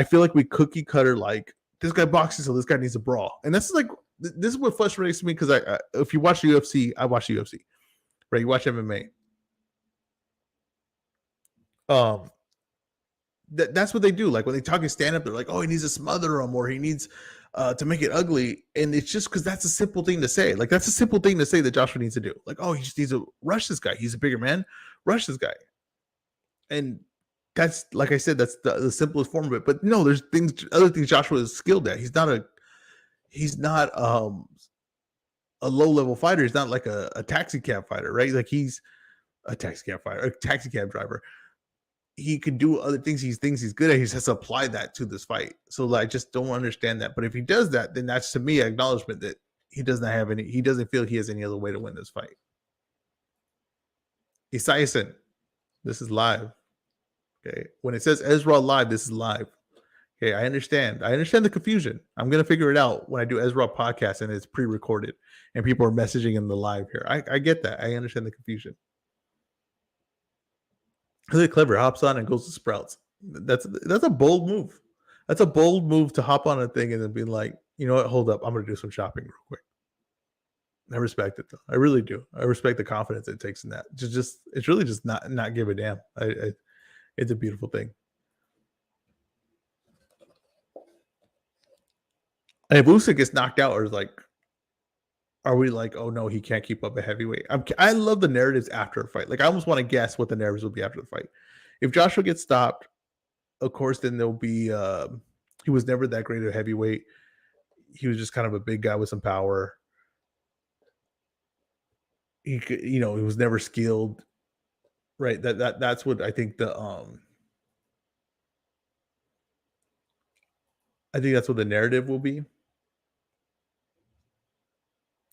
feel like we cookie cutter like this guy boxes, so this guy needs a brawl. And this is what frustrates me because if you watch UFC, I watch UFC, right? You watch MMA. That's what they do. Like when they talk in stand up, they're like, oh, he needs to smother him or he needs to make it ugly. And it's just because that's a simple thing to say. Like that's a simple thing to say that Joshua needs to do. Like, oh, he just needs to rush this guy. He's a bigger man. Rush this guy. And that's, like I said, that's the simplest form of it. But no, there's other things Joshua is skilled at. He's not a low level fighter. He's not like a taxi cab fighter, right? Like he's a taxi cab fighter, a taxi cab driver. He can do other things. He thinks he's good at. He just has to apply that to this fight. So I just don't understand that. But if he does that, then that's to me an acknowledgement that he doesn't feel he has any other way to win this fight. Esiason, this is live. Okay. When it says Ezra live, this is live. Okay. I understand the confusion. I'm going to figure it out when I do Ezra podcast and it's pre-recorded and people are messaging in the live here. I get that. I understand the confusion. Really clever, hops on and goes to Sprouts. That's a bold move. That's a bold move to hop on a thing and then be like, you know what? Hold up, I'm going to do some shopping real quick. I respect it though. I really do. I respect the confidence it takes in that. It's really just not give a damn. It's a beautiful thing. And if Usyk gets knocked out or is like, are we like, oh no, he can't keep up a heavyweight? I love the narratives after a fight. Like I almost want to guess what the narratives will be after the fight. If Joshua gets stopped, of course, then there'll be he was never that great a heavyweight. He was just kind of a big guy with some power. He could, he was never skilled, right? That's what I think I think that's what the narrative will be.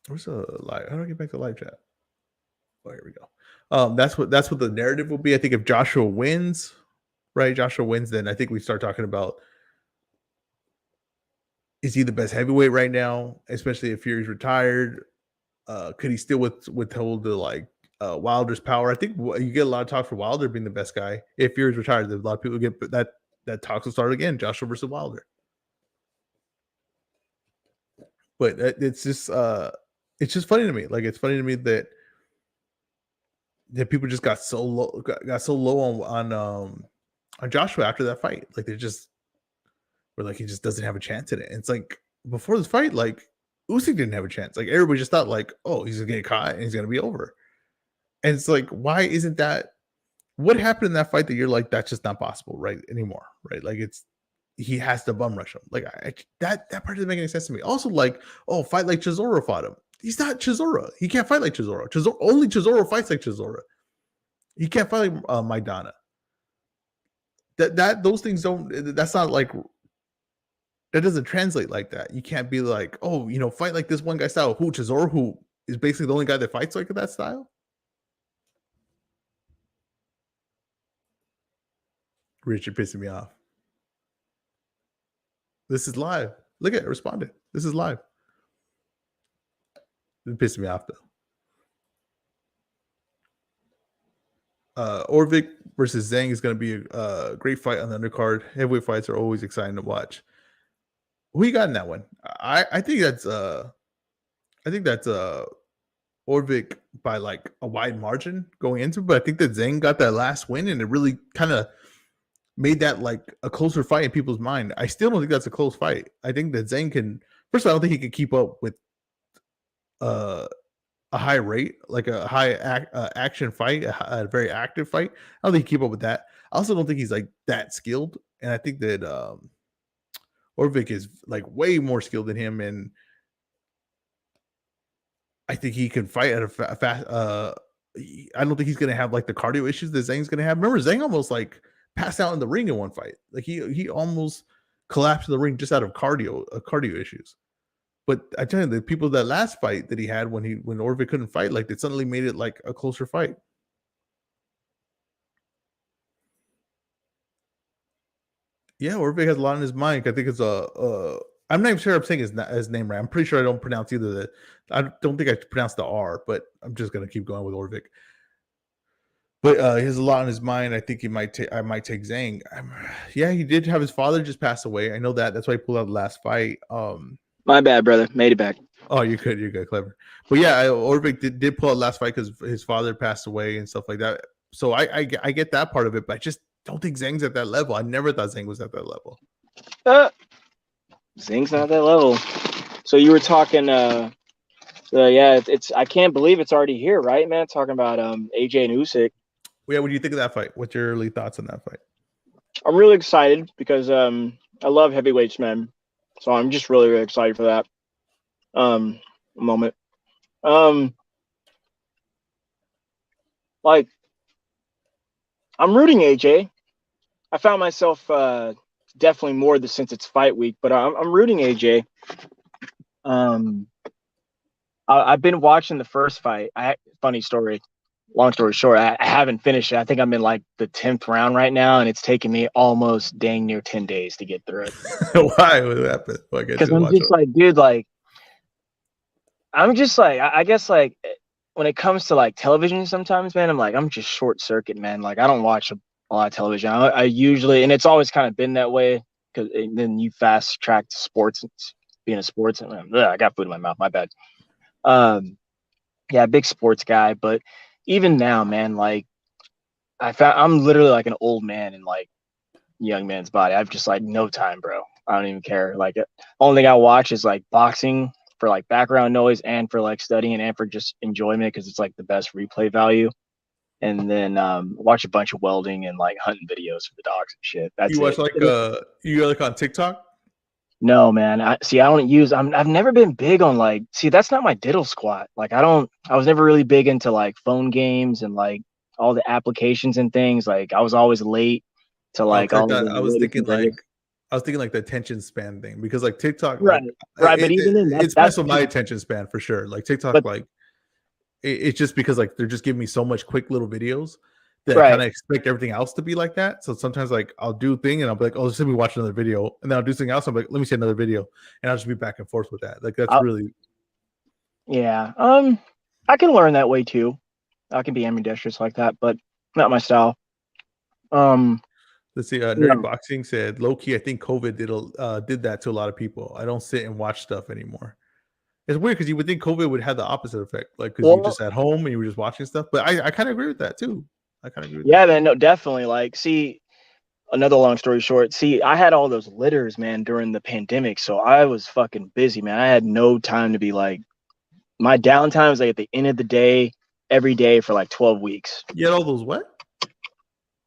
Where's the live? How do I get back to live chat? Oh, here we go. That's what the narrative will be. I think if Joshua wins, right? Joshua wins, then I think we start talking about, is he the best heavyweight right now? Especially if Fury's retired, could he still withhold the Wilder's power? I think you get a lot of talk for Wilder being the best guy. If Fury's retired, a lot of people get that talks will start again. Joshua versus Wilder. But it's just funny to me. Like it's funny to me that people just got so low on Joshua after that fight. Like they just were like, he just doesn't have a chance in it. And it's like before this fight, like Usyk didn't have a chance. Like everybody just thought like, oh, he's gonna get caught and he's gonna be over. And it's like, why isn't that? What happened in that fight that you're like, that's just not possible, right? Anymore, right? Like he has to bum rush him. Like that part doesn't make any sense to me. Also, like, oh, fight like Chisora fought him. He's not Chisora. He can't fight like Chisora. Only Chisora fights like Chisora. He can't fight like Maidana. Those things don't. That's not like. That doesn't translate like that. You can't be like, oh, fight like this one guy style. Who Chisora, who is basically the only guy that fights like that style. Richard pissing me off. This is live. Look at it. Responded. This is live. It pissed me off though. Orvik versus Zhang is going to be a great fight on the undercard. Heavyweight fights are always exciting to watch. Who you got in that one? I think that's Orvik by like a wide margin going into it, but I think that Zhang got that last win and it really kind of made that like a closer fight in people's mind. I still don't think that's a close fight. I think that Zhang can. First of all, I don't think he can keep up with a high rate, like a high action fight, a very active fight. I don't think he can keep up with that. I also don't think he's like that skilled, and I think that Orvik is like way more skilled than him, and I think he can fight at a fast. I don't think he's gonna have like the cardio issues that Zhang's gonna have. Remember, Zhang almost like passed out in the ring in one fight. Like he almost collapsed in the ring just out of cardio issues. But I tell you, the people that last fight that he had when Orvik couldn't fight, like they suddenly made it like a closer fight. Yeah, Orvik has a lot on his mind. I think it's I'm not even sure I'm saying his name right. I'm pretty sure I don't pronounce either the. I don't think I pronounce the R, but I'm just gonna keep going with Orvik. But he has a lot on his mind. I think I might take Zhang. Yeah, he did have his father just pass away. I know that. That's why he pulled out the last fight. My bad, brother. Made it back. Oh, you're good, clever. But yeah, Orvik did pull out last fight because his father passed away and stuff like that. So I get that part of it, but I just don't think Zhang's at that level. I never thought Zhang was at that level. Zhang's not at that level. So you were talking, yeah, it's I can't believe it's already here, right, man? Talking about AJ and Usyk. Yeah, what do you think of that fight? What's your early thoughts on that fight? I'm really excited because I love heavyweights, man. So I'm just really, really excited for that moment. Like, I'm rooting AJ. I found myself definitely more since it's fight week, but I'm rooting AJ. I've been watching the first fight. Funny story. Long story short, I haven't finished it. I think I'm in like the 10th round right now, and it's taken me almost dang near 10 days to get through it. Why would that happen? Because I'm just like, dude, like, I'm just like, I guess like when it comes to like television sometimes, man, I'm just short circuit, man. Like I don't watch a lot of television. I usually, and it's always kind of been that way because then you fast track to sports, being a sports, and I got food in my mouth, my bad. Yeah, big sports guy, but even now, man, like I'm literally like an old man in like young man's body. I've just like no time, bro. I don't even care. Like only thing I watch is like boxing for like background noise and for like studying and for just enjoyment because it's like the best replay value. And then watch a bunch of welding and like hunting videos for the dogs and shit. That's You watch it. like you like on TikTok? No, man. I don't use. I've never been big on like. See, that's not my diddle squat. Like, I don't. I was never really big into like phone games and like all the applications and things. Like, I was always late to Oh, like 'cause all the I was latest thinking and greatest. like the attention span thing because like TikTok, Right, like right. But even then, it's that's messed with my attention span for sure. Like TikTok, but like it's just because like they're just giving me so much quick little videos that I kind right. of expect everything else to be like that. So sometimes like I'll do a thing and I'll be like, oh, just let me watch another video, and then I'll do something else. I'm like, let me see another video, and I'll just be back and forth with that. Like that's I, really yeah. I can learn that way too. I can be ambidextrous like that, but not my style. Um, let's see. you Nerdy know, Boxing said, low key, I think COVID did that to a lot of people. I don't sit and watch stuff anymore. It's weird because you would think COVID would have the opposite effect, like because you well, just at home and you were just watching stuff. But I kind of agree with that too. I kind of agree with that yeah, too. man. No, definitely. Like, see, another long story short, see, I had all those litters, man, during the pandemic. So I was fucking busy, man. I had no time to be like, my downtime was like at the end of the day, every day for like 12 weeks. You had all those what?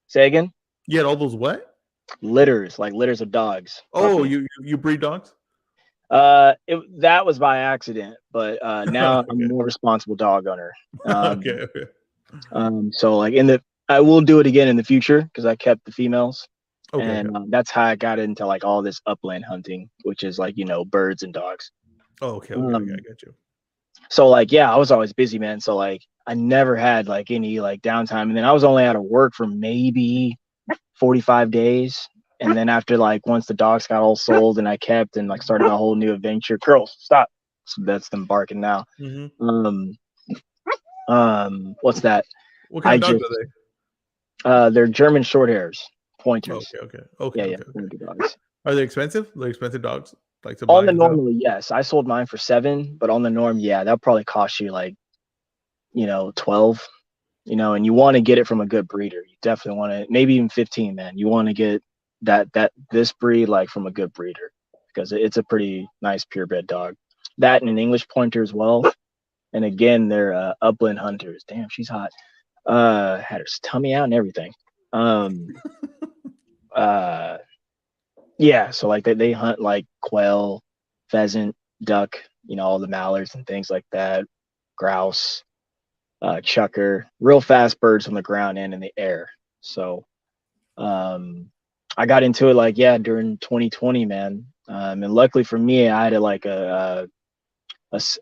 Say again? You had all those what? Litters, like litters of dogs. Oh, Puppies. you breed dogs? That was by accident, but now I'm a Okay. more responsible dog owner. Okay. Okay. So like I will do it again in the future because I kept the females. Okay. And Okay. that's how I got into like all this upland hunting, which is like, birds and dogs. Oh, okay. Okay. Okay. I Um, got you. so like, yeah, I was always busy, man. So like, I never had like any like downtime. And then I was only out of work for maybe 45 days. And then after like, once the dogs got all sold and I kept and like started a whole new adventure. Girls, stop. So that's them barking now. Mm-hmm. What's that? What kind I of dogs just, are they? they're German short hairs, pointers. Okay. Okay. Okay. Yeah, yeah, Okay. Okay. pointer dogs. Are they expensive? Like expensive dogs, like to On buy the and stuff? normally, yes. I sold mine for 7, but on the norm, yeah, that'll probably cost you like, 12, and you want to get it from a good breeder. You definitely want to, maybe even 15, man. You want to get this breed like from a good breeder because it's a pretty nice purebred dog. That and an English pointer as well. And again, they're upland hunters. Damn, she's hot. Had her tummy out and everything. Um, uh, yeah, so like they hunt like quail, pheasant, duck, all the mallards and things like that, grouse, chucker, real fast birds on the ground and in the air. So I got into it like during 2020, man. And luckily for me, I had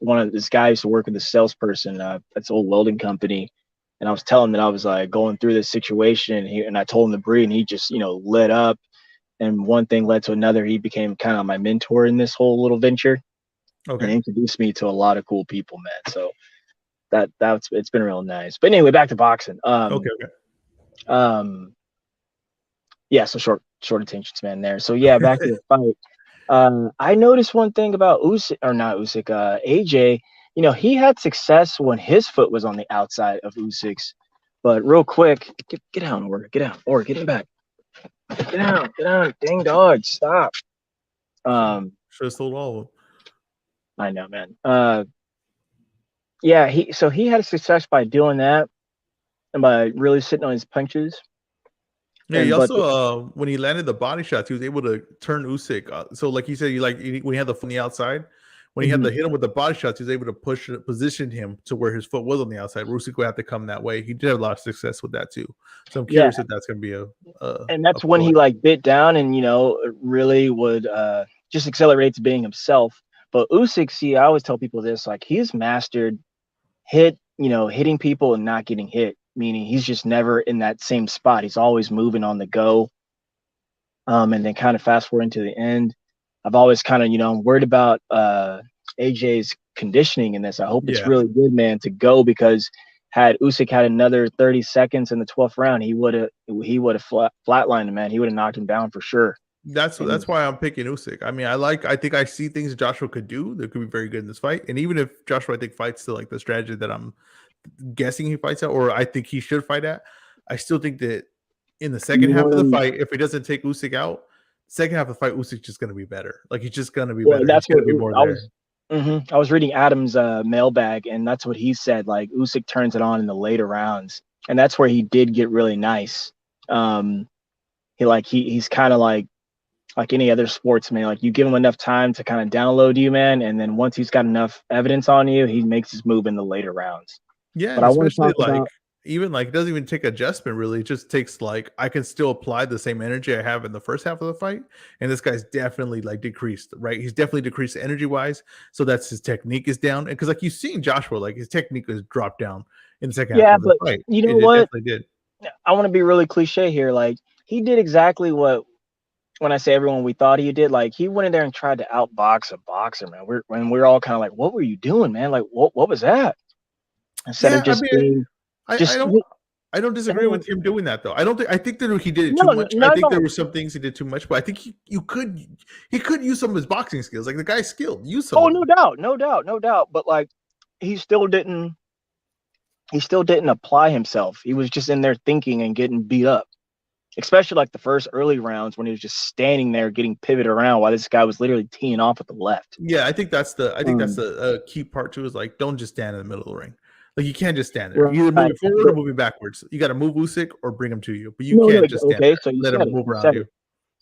one of this guy used to work with a salesperson at this old welding company, and I was telling him that I was like going through this situation, and I told him the breed, and he just lit up, and one thing led to another. He became kind of my mentor in this whole little venture, and Okay. introduced me to a lot of cool people, man. So that's it's been real nice. But anyway, back to boxing. Okay. Okay. Um, yeah. So short attention span there. So yeah, back to the fight. I noticed one thing about Usyk, or not Usyk, AJ. He had success when his foot was on the outside of Usyk's. But real quick, get down, get in back, get down, dang dog, stop. Should have sold all of them. I know, man. Yeah, he had success by doing that and by really sitting on his punches. Yeah, he And but also when he landed the body shots, he was able to turn Usyk. So, like you said, when he had the foot on the outside, when he had to hit him with the body shots, he was able to position him to where his foot was on the outside. Usyk would have to come that way. He did have a lot of success with that too. So I'm yeah, curious if that's going to be and a that's when ploy. he like bit down and really would just accelerate to being himself. But Usyk, see, I always tell people this, like he's mastered hitting people and not getting hit, meaning he's just never in that same spot. He's always moving on the go. And then kind of fast forward into the end. I've always kind of, I'm worried about AJ's conditioning in this. I hope it's Yeah, really good, man, to go because had Usyk had another 30 seconds in the 12th round, he would have flatlined him, man. He would have knocked him down for sure. that's And why I'm picking Usyk. I mean, I think I see things Joshua could do that could be very good in this fight. And even if Joshua, I think, fights to like the strategy that I'm guessing he fights at, or I think he should fight at, I still think that in the second half of the fight, if he doesn't take Usyk out, second half of the fight, Usyk's just going to be better. Like he's just going to be well, better. He's that's going what to be more I was there. I was reading Adam's mailbag, and that's what he said. Like Usyk turns it on in the later rounds, and that's where he did get really nice. Um, he's kind of like any other sportsman. Like you give him enough time to kind of download you, man, and then once he's got enough evidence on you, he makes his move in the later rounds. Yeah, But and I want to especially talk like about even like it doesn't even take adjustment really. It just takes like I can still apply the same energy I have in the first half of the fight, and this guy's definitely like decreased, right? He's definitely decreased energy wise, so that's his technique is down. And because like you've seen Joshua, like his technique has dropped down in the second half yeah, of the but fight. you know It what? definitely did. I want to be really cliche here. Like he did exactly what when I say everyone we thought he did. Like he went in there and tried to outbox a boxer, man. We're all kind of like, what were you doing, man? Like what was that? Instead of Yeah, I just mean, being I just don't. I don't disagree with him doing that though. I think that he did it no too much. I no think there no. were some things he did too much, but I think he could use some of his boxing skills. Like the guy's skilled. Use some Oh, of no them. doubt, no doubt, no doubt. But like he still didn't he still didn't apply himself. He was just in there thinking and getting beat up. Especially like the first early rounds when he was just standing there getting pivoted around while this guy was literally teeing off at the left. Yeah, I think that's Um, the key part too. Is like don't just stand in the middle of the ring. Like you can't just stand there. You either right. moving forward or But moving backwards. You got to move Usyk or bring him to you, but you no, no. can't just stand Okay, there. so you Let said him it. move You around said you. it.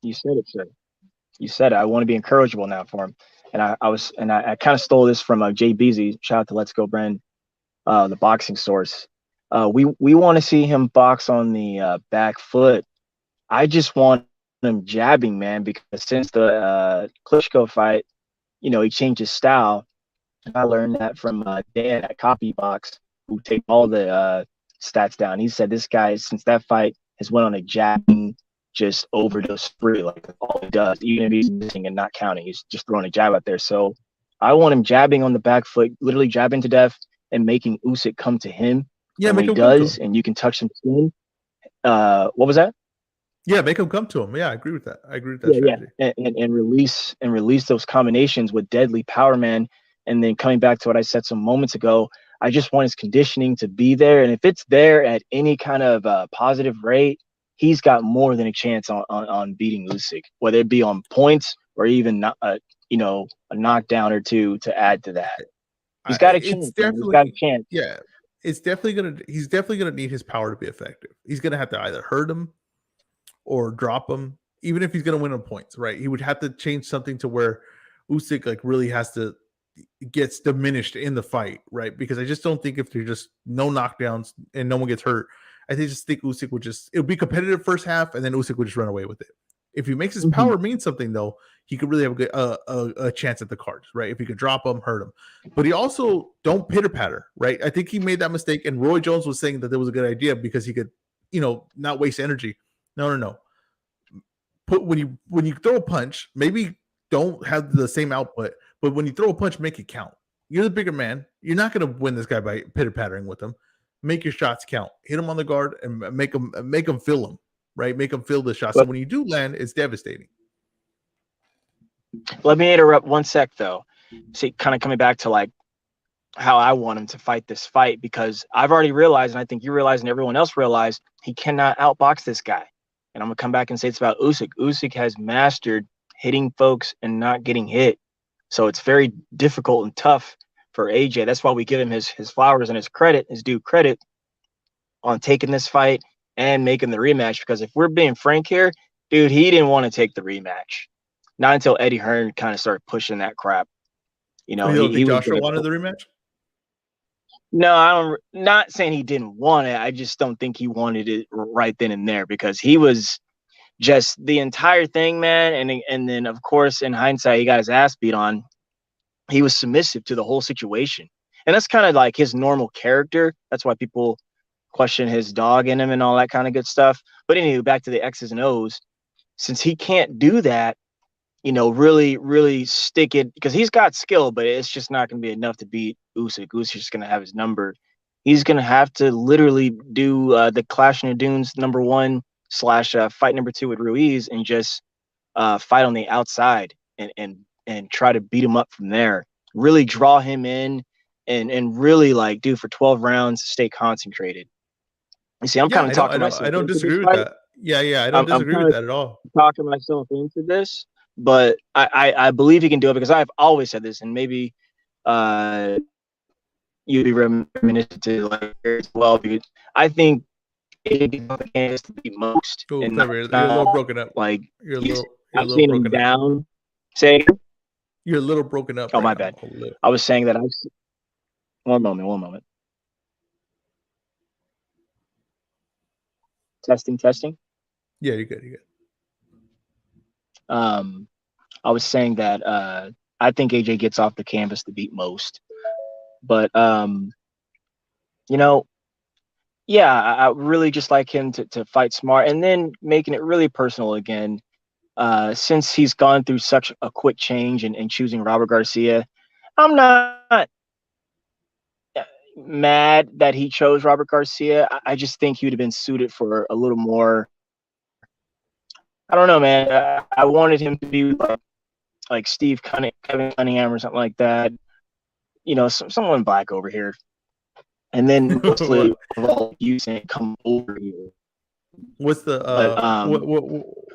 You said it, sir. You said it. I want to be encourageable now for him. And I kind of stole this from Jay Beasy. Shout out to Let's Go Brand, the boxing source. We want to see him box on the back foot. I just want him jabbing, man, because since the Klitschko fight, he changed his style. I learned that from Dan at Copybox, who take all the stats down. He said this guy, since that fight, has went on a jabbing just overdose spree. Like all he does, even if he's missing and not counting, he's just throwing a jab out there. So I want him jabbing on the back foot, literally jabbing to death and making Usyk come to him. Yeah, And when make he him come to does, him. and you can touch some skin, what was that? Yeah, make him come to him. Yeah, I agree with that. I agree with that Yeah, strategy. and release those combinations with deadly power, man. And then coming back to what I said some moments ago, I just want his conditioning to be there, and if it's there at any kind of positive rate, he's got more than a chance on beating Usyk, whether it be on points or even not, a knockdown or two to add to that. He's got a It's chance, man. He's got a definitely chance. yeah. It's definitely gonna. He's definitely gonna need his power to be effective. He's gonna have to either hurt him or drop him, even if he's going to win on points, right? He would have to change something to where Usyk like really has to gets diminished in the fight, right? Because I just don't think if there's just no knockdowns and no one gets hurt, just think Usyk would just it would be competitive first half, and then Usyk would just run away with it. If he makes his Mhm. power mean something, though, he could really have a good a chance at the cards, right? If he could drop him, hurt him, but he also don't pitter patter, right? I think he made that mistake, and Roy Jones was saying that that was a good idea because he could, not waste energy. No. Put when you throw a punch, maybe don't have the same output, but when you throw a punch, make it count. You're the bigger man. You're not going to win this guy by pitter pattering with him. Make your shots count. Hit him on the guard and make him feel them. Right, make him feel the shot. So But when you do land, it's devastating. let me interrupt one sec, though. See, kind of coming back to like how I want him to fight this fight, because I've already realized, and I think you realize, and everyone else realized, he cannot outbox this guy. And I'm gonna come back and say it's about Usyk. Usyk has mastered hitting folks and not getting hit, so it's very difficult and tough for AJ. That's why we give him his flowers and his due credit on taking this fight and making the rematch. Because if we're being frank here, dude, he didn't want to take the rematch. Not until Eddie Hearn kind of started pushing that crap. You don't He think was Joshua gonna. wanted the rematch? No, I don't. Not saying he didn't want it. I just don't think he wanted it right then and there, because he was just the entire thing, man. And then of course, in hindsight, he got his ass beat on. He was submissive to the whole situation, and that's kind of like his normal character. That's why people question his dog in him and all that kind of good stuff. But anyway, back to the X's and O's. Since he can't do that, really, really stick it, because he's got skill, but it's just not going to be enough to beat Usyk. Usyk's just going to have his number. He's going to have to literally do the Clash in the Dunes #1 / fight #2 with Ruiz, and just fight on the outside and try to beat him up from there. Really draw him in, and really like do for 12 rounds, stay concentrated. You see, I'm Yeah, kind of talking I myself don't into this disagree with fight. that. Yeah, I don't I'm disagree kind with of that at all. talking myself into this, but I believe he can do it, because I've always said this, and maybe you'd be reminiscent to like as well, because I think it is the most, Oh, and clever. You're a little not broken up. like You're a I've little seen him broken up. down. Say it again? You're a little broken up Oh, right my now. bad. A little. I was saying that one moment. Testing. Yeah, you're good. You're good. Um, I was saying that I think AJ gets off the canvas to beat most, but you know, yeah, I really just like him to fight smart and then making it really personal again. Since he's gone through such a quick change and choosing Robert Garcia, I'm not mad that he chose Robert Garcia. I just think he would have been suited for a little more. I don't know, man. I wanted him to be like Kevin Cunningham or something like that. Someone black over here, and then mostly What? of all Usyk come over here. What's the But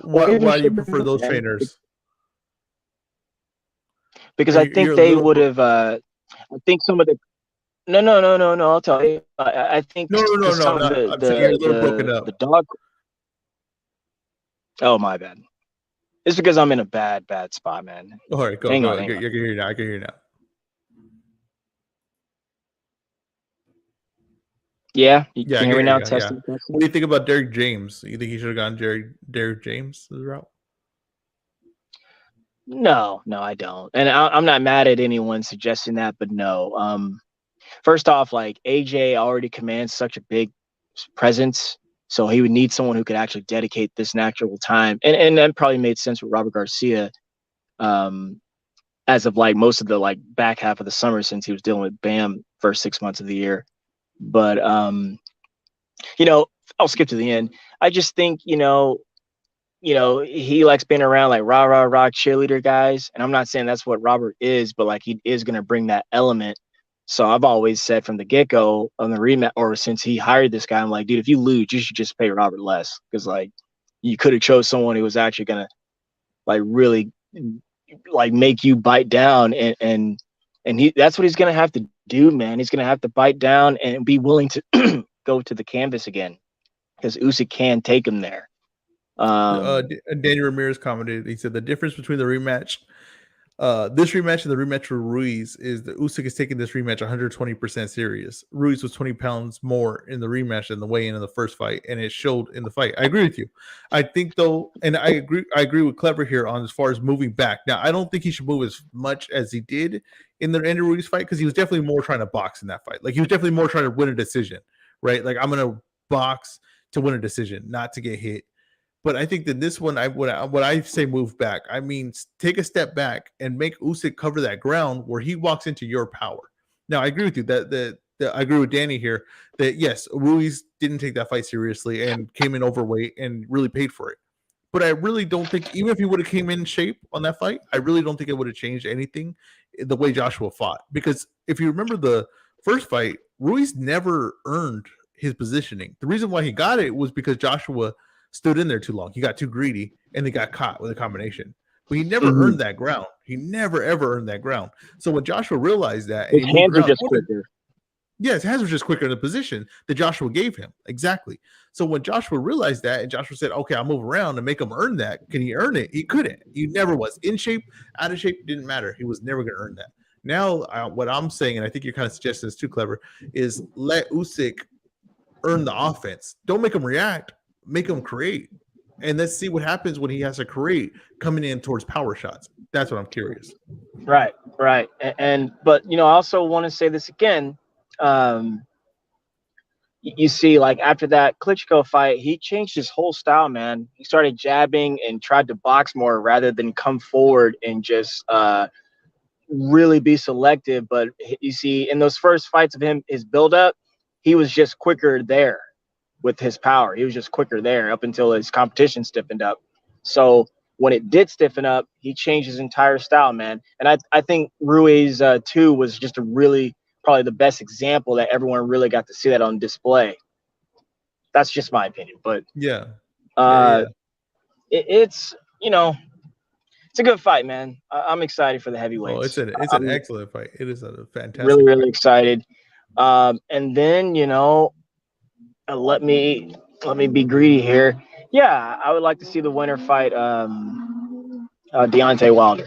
or even why do you prefer those man, trainers? because Are I you, think you're a they little would have. I think some of the no. I'll tell you. I think because no. some of Not, I'm saying you're a little broken the up. dog. Oh, my bad. It's because I'm in a bad spot, man. All right, Hang go. on, I hang can on. hear you now. I can hear you now. Yeah, you Yeah, I can can hear me hear you now. now. Yeah. Testing. What do you think about Derek James? You think he should have gone Derek James route? No, I don't, and I'm not mad at anyone suggesting that, but no. First off, like AJ already commands such a big presence, so he would need someone who could actually dedicate this natural time, and that probably made sense with Robert Garcia, um, as of like most of the like back half of the summer since he was dealing with Bam first 6 months of the year. But you know, I'll skip to the end. I just think he likes being around like rah cheerleader guys. And I'm not saying that's what Robert is, but like he is gonna bring that element. So I've always said from the get-go on the rematch, or since he hired this guy, I'm like, dude, if you lose, you should just pay Robert less. Because like you could have chose someone who was actually gonna like really like make you bite down and that's what he's gonna have to do, man. He's gonna have to bite down and be willing to go to the canvas again because Usyk can take him there. Danny Ramirez commented. He said the difference between the rematch, this rematch and the rematch for Ruiz is that Usyk is taking this rematch 120% serious. Ruiz was 20 pounds more in the rematch than the weigh-in in the first fight, and it showed in the fight. I agree with you. I think though, and I agree with Clever here on as far as moving back. Now, I don't think he should move as much as he did in the Andy Ruiz fight because he was definitely more trying to box in that fight. Like he was definitely more trying to win a decision, right? Like I'm gonna box to win a decision, not to get hit. But I think that this one, what I say move back, I mean take a step back and make Usyk cover that ground where he walks into your power. Now I agree with you that I agree with Danny here that yes, Ruiz didn't take that fight seriously and came in overweight and really paid for it. But I really don't think even if he would have came in shape on that fight, I really don't think it would have changed anything the way Joshua fought. Because if you remember the first fight, Ruiz never earned his positioning. The reason why he got it was because Joshua stood in there too long. He got too greedy and he got caught with a combination. But he never earned that ground. He never ever earned that ground. So when Joshua realized that and His he moved hands are around, just quicker. yeah, his hands were just quicker in the position that Joshua gave him. Exactly. So when Joshua realized that and Joshua said, okay, I'll move around and make him earn that. Can he earn it? He couldn't. He never was. In shape, out of shape, didn't matter. He was never going to earn that. Now, what I'm saying, and I think you're kind of suggesting this too clever, is let Usyk earn the offense. Don't make him react. Make him create. And let's see what happens when he has to create coming in towards power shots. That's what I'm curious. Right. But I also want to say this again. Um, you see, like after that Klitschko fight, he changed his whole style, man. He started jabbing and tried to box more rather than come forward and just really be selective. But you see, in those first fights of him, his build-up, he was just quicker there with his power. He was just quicker there up until his competition stiffened up. So when it did stiffen up, he changed his entire style, man. And I think Ruiz 2 was just a really probably the best example that everyone really got to see that on display. That's just my opinion, but Yeah. uh, it's it's a good fight, man. I'm excited for the Oh, heavyweights. it's an I'm excellent fight. It is a really, fantastic really fight. excited. And then let me be greedy here. Yeah, I would like to see the winner fight Deontay Wilder.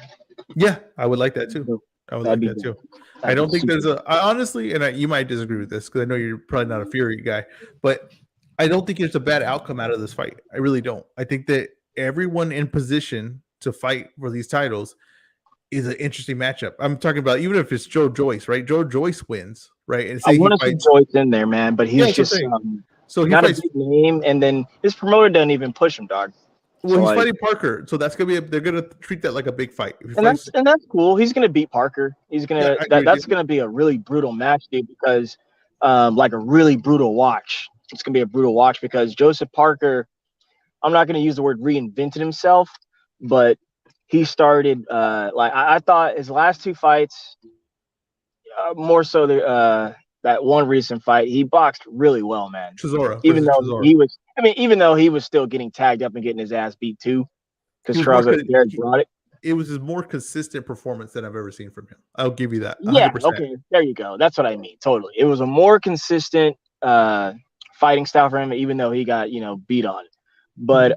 Yeah, I would like that too. I would That'd like be that good. too. I That'd be don't think super. there's a I honestly, and you might disagree with this because I know you're probably not a Fury guy, but I don't think there's a bad outcome out of this fight. I really don't. I think that everyone in position to fight for these titles is an interesting matchup. I'm talking about even if it's Joe Joyce, right? Joe Joyce wins, right? And I say he want to see fights. Joyce in there, man, but Yeah, he's that's what I'm just saying. So he not a fights. big name, and then his promoter doesn't even push him, dog. Well, So he's like, fighting Parker, so that's gonna be. They're gonna treat that like a big fight. If he and fights, that's cool. He's gonna beat Parker. yeah, I agree with That's you. gonna be a really brutal match, dude, because like a really brutal watch. It's gonna be a brutal watch because Joseph Parker, I'm not gonna use the word reinvented himself, but he started like I thought his last two fights, more so that one recent fight, he boxed really well, man. Chisora Even versus though Chisora. even though he was still getting tagged up and getting his ass beat too, He because was more. Charles Derek brought it. It was his more consistent performance than I've ever seen from him. I'll give you that, Yeah, 100%. okay, there you go. That's what I mean. Totally, it was a more consistent fighting style for him, even though he got beat on. But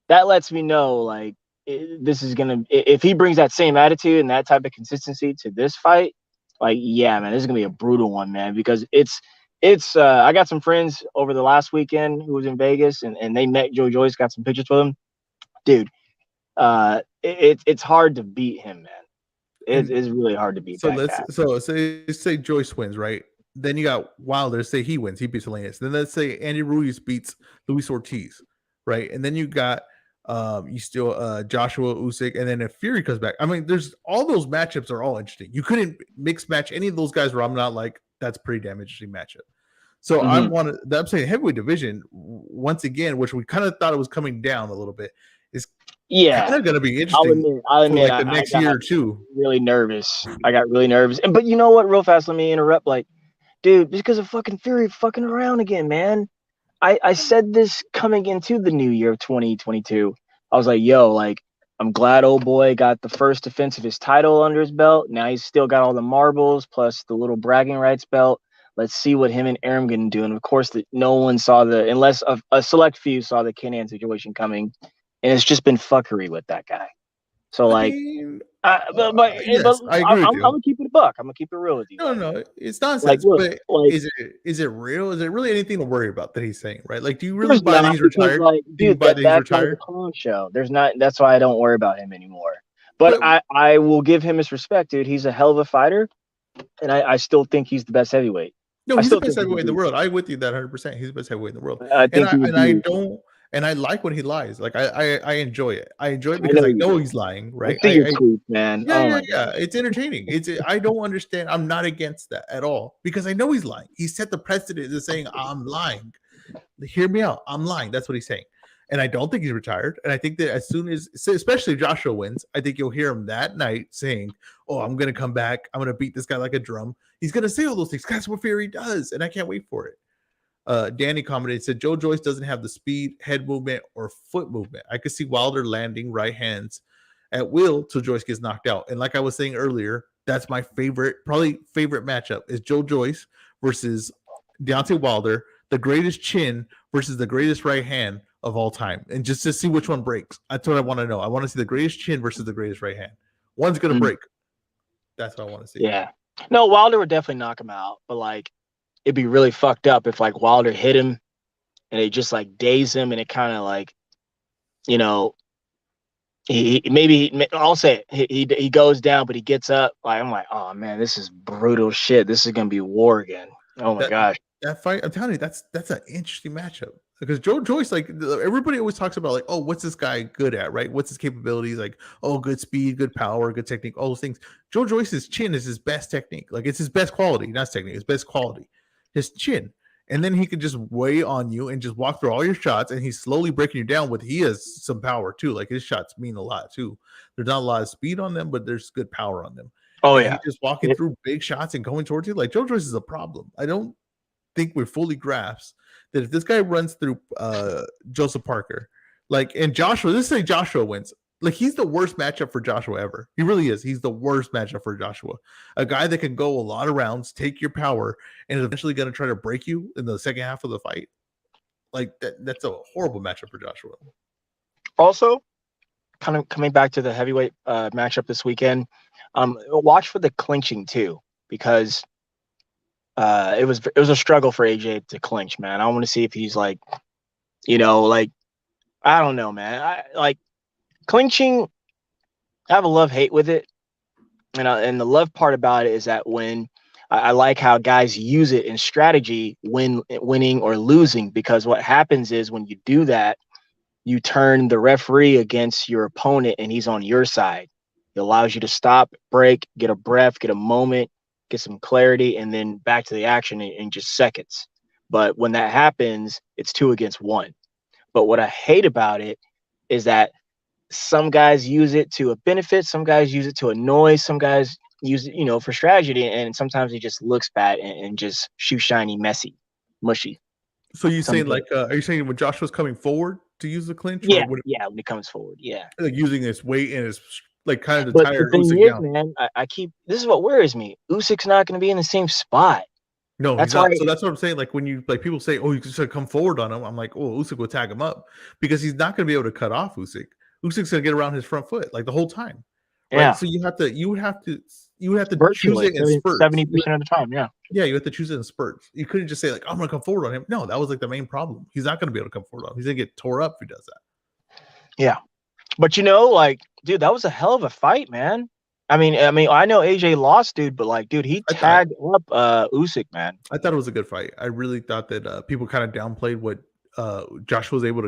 that lets me know like this is gonna if he brings that same attitude and that type of consistency to this fight, like yeah, man, this is gonna be a brutal one, man, because it's I got some friends over the last weekend who was in Vegas and they met Joe Joyce, got some pictures with him, dude. It's hard to beat him, man. And It's really hard to beat so that guy. say Joyce wins, right? Then you got Wilder. Say he wins, he beats Salinas. Then let's say Andy Ruiz beats Luis Ortiz, right? And then you got you still Joshua Usyk, and then if Fury comes back, I mean, there's all those matchups are all interesting. You couldn't mix match any of those guys where I'm not like that's pretty damn interesting matchup. So Mm-hmm. I'm saying heavyweight division once again, which we kind of thought it was coming down a little bit, is Yeah, kind of going to be I'll interesting admit, I'll for admit, like the I next year got or two. really nervous. I got really nervous. And but you know what? Real fast, let me interrupt. Like, dude, just because of fucking Fury fucking around again, man. I said this coming into the new year of 2022. I was like, yo, like, I'm glad old boy got the first defense of his title under his belt. Now he's still got all the marbles plus the little bragging rights belt. Let's see what him and Aram can do. And of course, no one saw unless a select few saw the Kenan situation coming. And it's just been fuckery with that guy. So I like, mean, but yes, I agree with I'm you. gonna keep it a buck. I'm gonna keep it real with you. No, it's Like nonsense. look, But like is it real? Is there really anything to worry about that he's saying? Right? Like, do you really there's buy that not he's because retired? like, Do you dude, buy that he's that guy's a retired? clown show. There's not. That's why I don't worry about him anymore. But But I will give him his respect, dude. He's a hell of a fighter, and I still think he's the best heavyweight. no, I he's the still best think he can heavyweight in the beat. world. I with you that 100%. He's the best heavyweight in the world. I And think he would I be. don't and I like when he lies. Like I enjoy it. I enjoy it I because know I you know do. he's lying. I Right? see your tweets, man. Yeah, Oh yeah, my yeah. god. It's entertaining. I don't understand. I'm not against that at all because I know he's lying. He set the precedent of saying I'm lying. Hear me out. I'm lying. That's what he's saying. And I don't think he's retired. And I think that as soon as, especially if Joshua wins, I think you'll hear him that night saying, "Oh, I'm going to come back. I'm going to beat this guy like a drum." He's going to say all those things. That's what Fury does, and I can't wait for it. Danny commented, said Joe Joyce doesn't have the speed, head movement, or foot movement. I could see Wilder landing right hands at will till Joyce gets knocked out. And like I was saying earlier, that's my probably favorite matchup is Joe Joyce versus Deontay Wilder, the greatest chin versus the greatest right hand of all time. And just to see which one breaks. That's what I want to know. I want to see the greatest chin versus the greatest right hand. One's going to break. That's what I want to see. Yeah. No, Wilder would definitely knock him out, but like it'd be really fucked up if like Wilder hit him and it just like daze him and it kind of like, you know, I'll say it, he goes down, but he gets up. Like I'm like, oh man, this is brutal shit. This is gonna be war again. Oh my gosh. That fight, I'm telling you, that's an interesting matchup because Joe Joyce, like everybody always talks about, like, oh, what's this guy good at, right? What's his capabilities? Like, oh, good speed, good power, good technique, all those things. Joe Joyce's chin is his best technique. Like, it's his best quality, not technique, his best quality, his chin. And then he could just weigh on you and just walk through all your shots, and he's slowly breaking you down. He has some power too. Like his shots mean a lot too. There's not a lot of speed on them, but there's good power on them. Oh and yeah. He's just walking through big shots and going towards you. Like Joe Joyce is a problem. I don't think we're fully grasped that if this guy runs through Joseph Parker, like, and Joshua, let's say Joshua wins. Like, he's the worst matchup for Joshua ever. He really is. He's the worst matchup for Joshua. A guy that can go a lot of rounds, take your power, and is eventually going to try to break you in the second half of the fight. Like, that's a horrible matchup for Joshua. Also, kind of coming back to the heavyweight matchup this weekend, watch for the clinching too, because it was a struggle for AJ to clinch, man. I want to see if he's like, like, I don't know, man. I like clinching. I have a love-hate with it, and the love part about it is that when I like how guys use it in strategy when winning or losing, because what happens is when you do that, you turn the referee against your opponent and he's on your side. It allows you to stop, break, get a breath, get a moment, get some clarity, and then back to the action in just seconds. But when that happens, it's 2 against 1. But what I hate about it is that some guys use it to a benefit, some guys use it to annoy, some guys use it, for strategy, and sometimes it just looks bad and just shoe shiny, messy, mushy. So you saying like, are you saying when Joshua's coming forward to use the clinch? Yeah, or when it comes forward, yeah. like using his weight and his like kind of But tire the thing Usyk is, down? man, I keep this is what worries me. Usyk's not going to be in the same spot. No, That's he's not. why. So that's what I'm saying. Like when you like people say, "Oh, you just gotta come forward on him," I'm like, "Oh, Usyk will tag him up," because he's not going to be able to cut off Usyk. Usyk's going to get around his front foot like the whole time, right? Yeah, So you have to choose virtually it in spurts. 70% of the time. Yeah. Yeah, you have to choose it in spurts. You couldn't just say like, "I'm going to come forward on him." No, that was like the main problem. He's not going to be able to come forward on him. He's going to get tore up if he does that. Yeah. But like, dude, that was a hell of a fight, man. I mean, I know AJ lost, dude, but like, dude, he tagged up Usyk, man. I thought it was a good fight. I really thought that people kind of downplayed what Josh was able to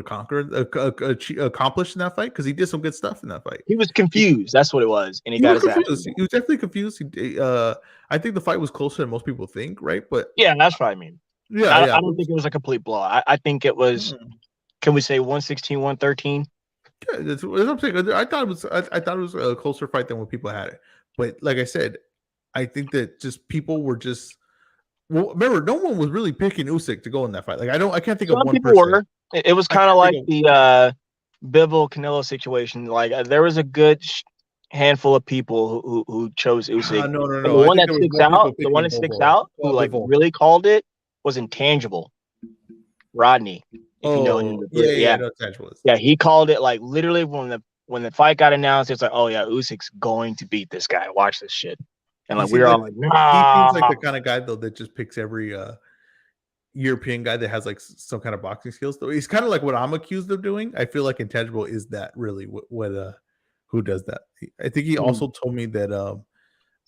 accomplish in that fight, because he did some good stuff in that fight. He was confused. That's what it was, and he got his ass. He was definitely confused. I think the fight was closer than most people think, right? But yeah, that's what I mean. Yeah, I don't think it was a complete blowout. I think it was. Can we say 116, 113? Yeah, that's what I'm saying. I thought it was a closer fight than what people had it. But like I said, I think that just people were just. Well, remember, no one was really picking Usyk to go in that fight. Like I can't think of one people person. were. It was kind of like the Bivol Canelo situation. Like there was a good handful of people who chose Usyk. No. And the one that sticks out, who like really called it, was Intangible. Rodney. If you know him. Yeah, he called it like literally when the fight got announced, it's like, oh yeah, Usyk's going to beat this guy. Watch this shit. And like we were all like, nah. He seems like the kind of guy though that just picks every European guy that has like some kind of boxing skills. Though he's kind of like what I'm accused of doing. I feel like Intangible is that really who does that. I think he also told me that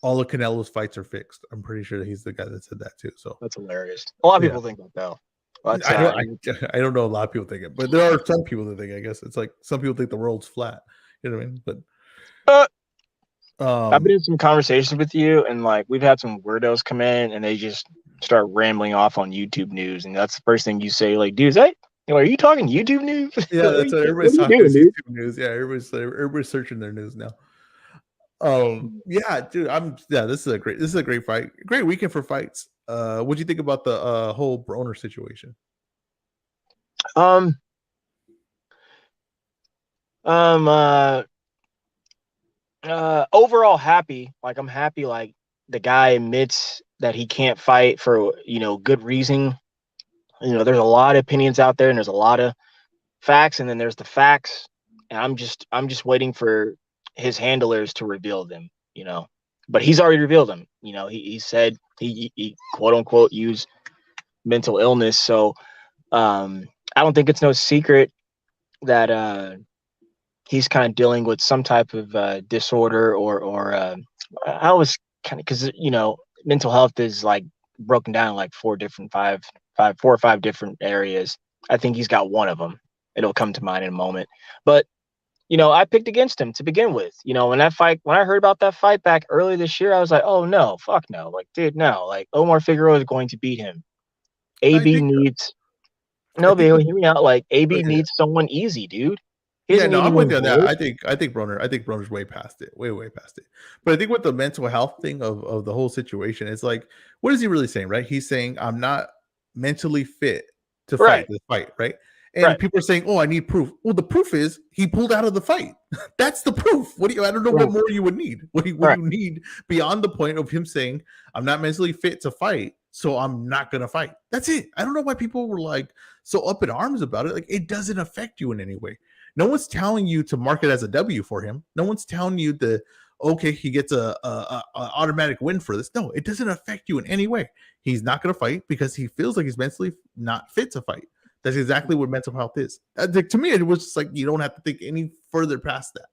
all of Canelo's fights are fixed. I'm pretty sure that he's the guy that said that too. So that's hilarious. A lot of people think that though. But, I don't know. A lot of people think it, but there are some people that think. I guess it's like some people think the world's flat. You know what I mean? But I've been in some conversations with you, and like we've had some weirdos come in, and they just start rambling off on YouTube news, and that's the first thing you say, like, "Dude, are you talking YouTube news?" Yeah, that's what everybody's talking YouTube news. Yeah, everybody's searching their news now. Yeah, dude, this is a great fight, great weekend for fights. What do you think about the whole Broner situation? Overall happy. Like I'm happy like the guy admits that he can't fight for good reason. There's a lot of opinions out there and there's a lot of facts, and then there's the facts, and I'm just waiting for his handlers to reveal them, but he's already revealed them. He said he quote unquote used mental illness. So I don't think it's no secret that he's kind of dealing with some type of disorder or I was kind of, because mental health is like broken down like four or five different areas. I think he's got one of them. It'll come to mind in a moment. But I picked against him to begin with. When I heard about that fight back early this year, I was like, oh no, fuck no. Like, dude, no. Like Omar Figueroa is going to beat him. AB needs hear me out. Like AB needs someone easy, dude. I'm with you on that. I think Broner's way past it, way past it. But I think with the mental health thing of the whole situation, it's like, what is he really saying, right? He's saying I'm not mentally fit to fight this fight, right? And people are saying, "Oh, I need proof." Well, the proof is he pulled out of the fight. That's the proof. What do you? I don't know what more you would need. What do you need beyond the point of him saying, "I'm not mentally fit to fight, so I'm not gonna fight." That's it. I don't know why people were like so up in arms about it. Like it doesn't affect you in any way. No one's telling you to mark it as a W for him. No one's telling you that okay, he gets a automatic win for this. No, it doesn't affect you in any way. He's not going to fight because he feels like he's mentally not fit to fight. That's exactly what mental health is. To me, it was just like you don't have to think any further past that.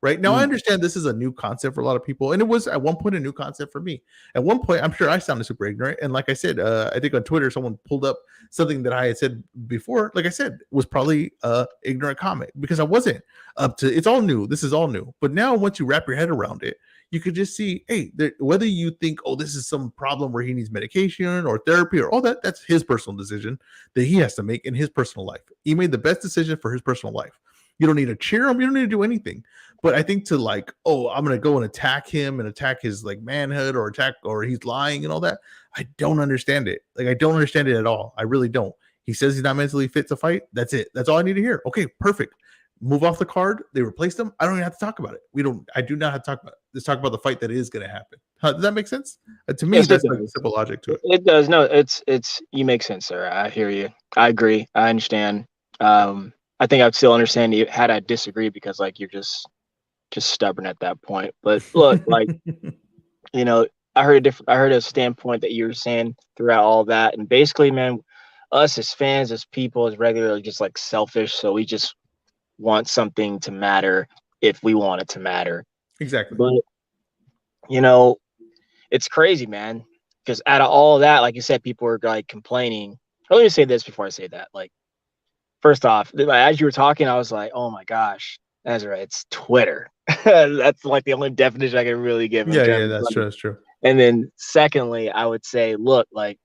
Right now, I understand this is a new concept for a lot of people, and it was at one point a new concept for me. At one point, I'm sure I sounded super ignorant, and like I said, I think on Twitter someone pulled up something that I had said before. Like I said, was probably ignorant comment because I wasn't up to. It's all new. This is all new. But now, once you wrap your head around it, you could just see, hey, whether you think, oh, this is some problem where he needs medication or therapy or all that, that's his personal decision that he has to make in his personal life. He made the best decision for his personal life. You don't need to cheer him. You don't need to do anything. But I think to like, oh, I'm going to go and attack him and attack his like manhood or he's lying and all that. I don't understand it. Like, I don't understand it at all. I really don't. He says he's not mentally fit to fight. That's it. That's all I need to hear. Okay, perfect. Move off the card. They replaced him. I don't even have to talk about it. I do not have to talk about it. Let's talk about the fight that is going to happen. Does that make sense? To me, that's like simple logic to it. It does. No, you make sense, sir. I hear you. I agree. I understand. I think I'd still understand you had I disagree because like you're just stubborn at that point. But look, like I heard a standpoint that you were saying throughout all that, and basically, man, us as fans, as people, as regularly just like selfish, so we just want something to matter if we want it to matter. Exactly. But it's crazy, man, because out of all that, like you said, people were like complaining. Let me say this before I say that. Like, first off, as you were talking, I was like, oh my gosh, Ezra, it's Twitter. That's like the only definition I can really give. Yeah, that's true. That's true. And then secondly, I would say, look, like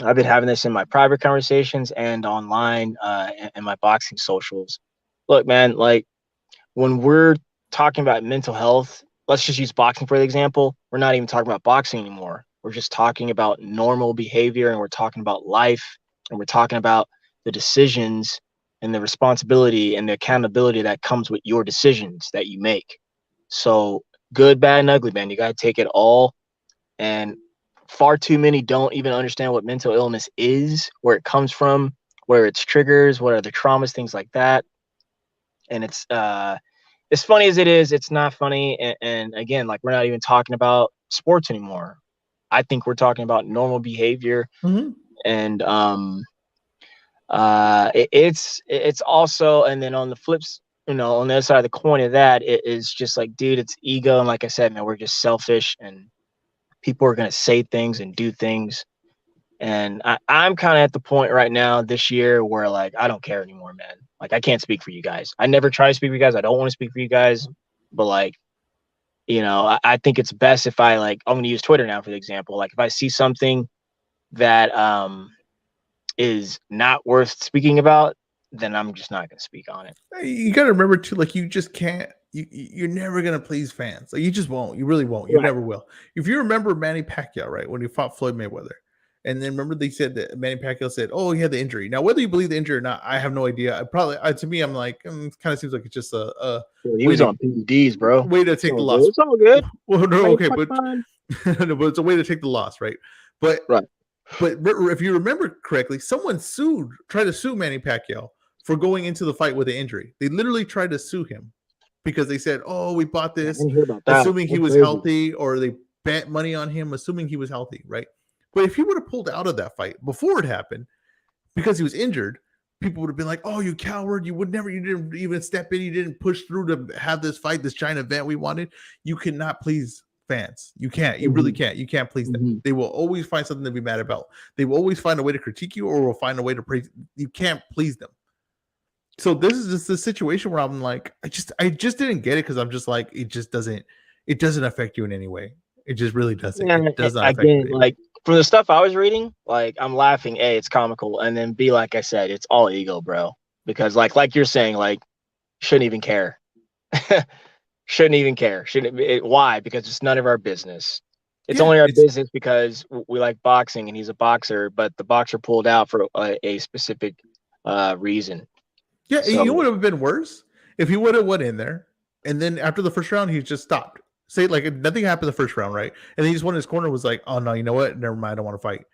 I've been having this in my private conversations and online and my boxing socials. Look, man, like when we're talking about mental health, let's just use boxing for the example. We're not even talking about boxing anymore. We're just talking about normal behavior, and we're talking about life, and we're talking about the decisions and the responsibility and the accountability that comes with your decisions that you make. So good, bad, and ugly, man. You got to take it all. And far too many don't even understand what mental illness is, where it comes from, where its triggers, what are the traumas, things like that. And it's as funny as it is, it's not funny. And again, like we're not even talking about sports anymore. I think we're talking about normal behavior. Mm-hmm. And it's also, and then on the flips, on the other side of the coin of that, it is just like, dude, it's ego. And like I said, man, we're just selfish, and people are going to say things and do things. And I'm kind of at the point right now this year where like, I don't care anymore, man. Like I can't speak for you guys. I never try to speak for you guys. I don't want to speak for you guys, but like, I think it's best if I'm going to use Twitter now for the example. Like if I see something that, is not worth speaking about, then I'm just not going to speak on it. You got to remember too, like you just can't, you're never going to please fans. Like you just won't, you really won't. You never will. If you remember Manny Pacquiao, right? When he fought Floyd Mayweather, and then remember they said that Manny Pacquiao said, oh, he had the injury. Now, whether you believe the injury or not, I have no idea. To me, I'm like, it kind of seems like it's just he was on PEDs, bro. Way to take the loss. It's all good. Well, no, okay, but but it's a way to take the loss, right? But if you remember correctly, someone tried to sue Manny Pacquiao for going into the fight with an injury. They literally tried to sue him because they said, oh, we bought this assuming he was healthy, or they bet money on him assuming he was healthy, right? But if he would have pulled out of that fight before it happened because he was injured, people would have been like, oh, you coward, you didn't even step in, you didn't push through to have this fight, this giant event we wanted. You cannot please fans. You can't. You really can't. You can't please them. Mm-hmm. They will always find something to be mad about. They will always find a way to critique you, or will find a way to praise. You can't please them. So this is just the situation where I'm like, I just didn't get it, because I'm just like, it doesn't affect you in any way. It just really doesn't. Yeah, it does not affect you. Like from the stuff I was reading, like I'm laughing. A, it's comical, and then B, like I said, it's all ego, bro. Because like you're saying, like shouldn't even care. Shouldn't even care. Why? Because it's none of our business. It's only our business because we like boxing and he's a boxer, but the boxer pulled out for a specific reason. Yeah, and you know So what would have been worse if he would have went in there, and then after the first round, he just stopped. Say like nothing happened the first round, right? And then he just went in his corner, was like, "Oh no, you know what? Never mind, I don't want to fight."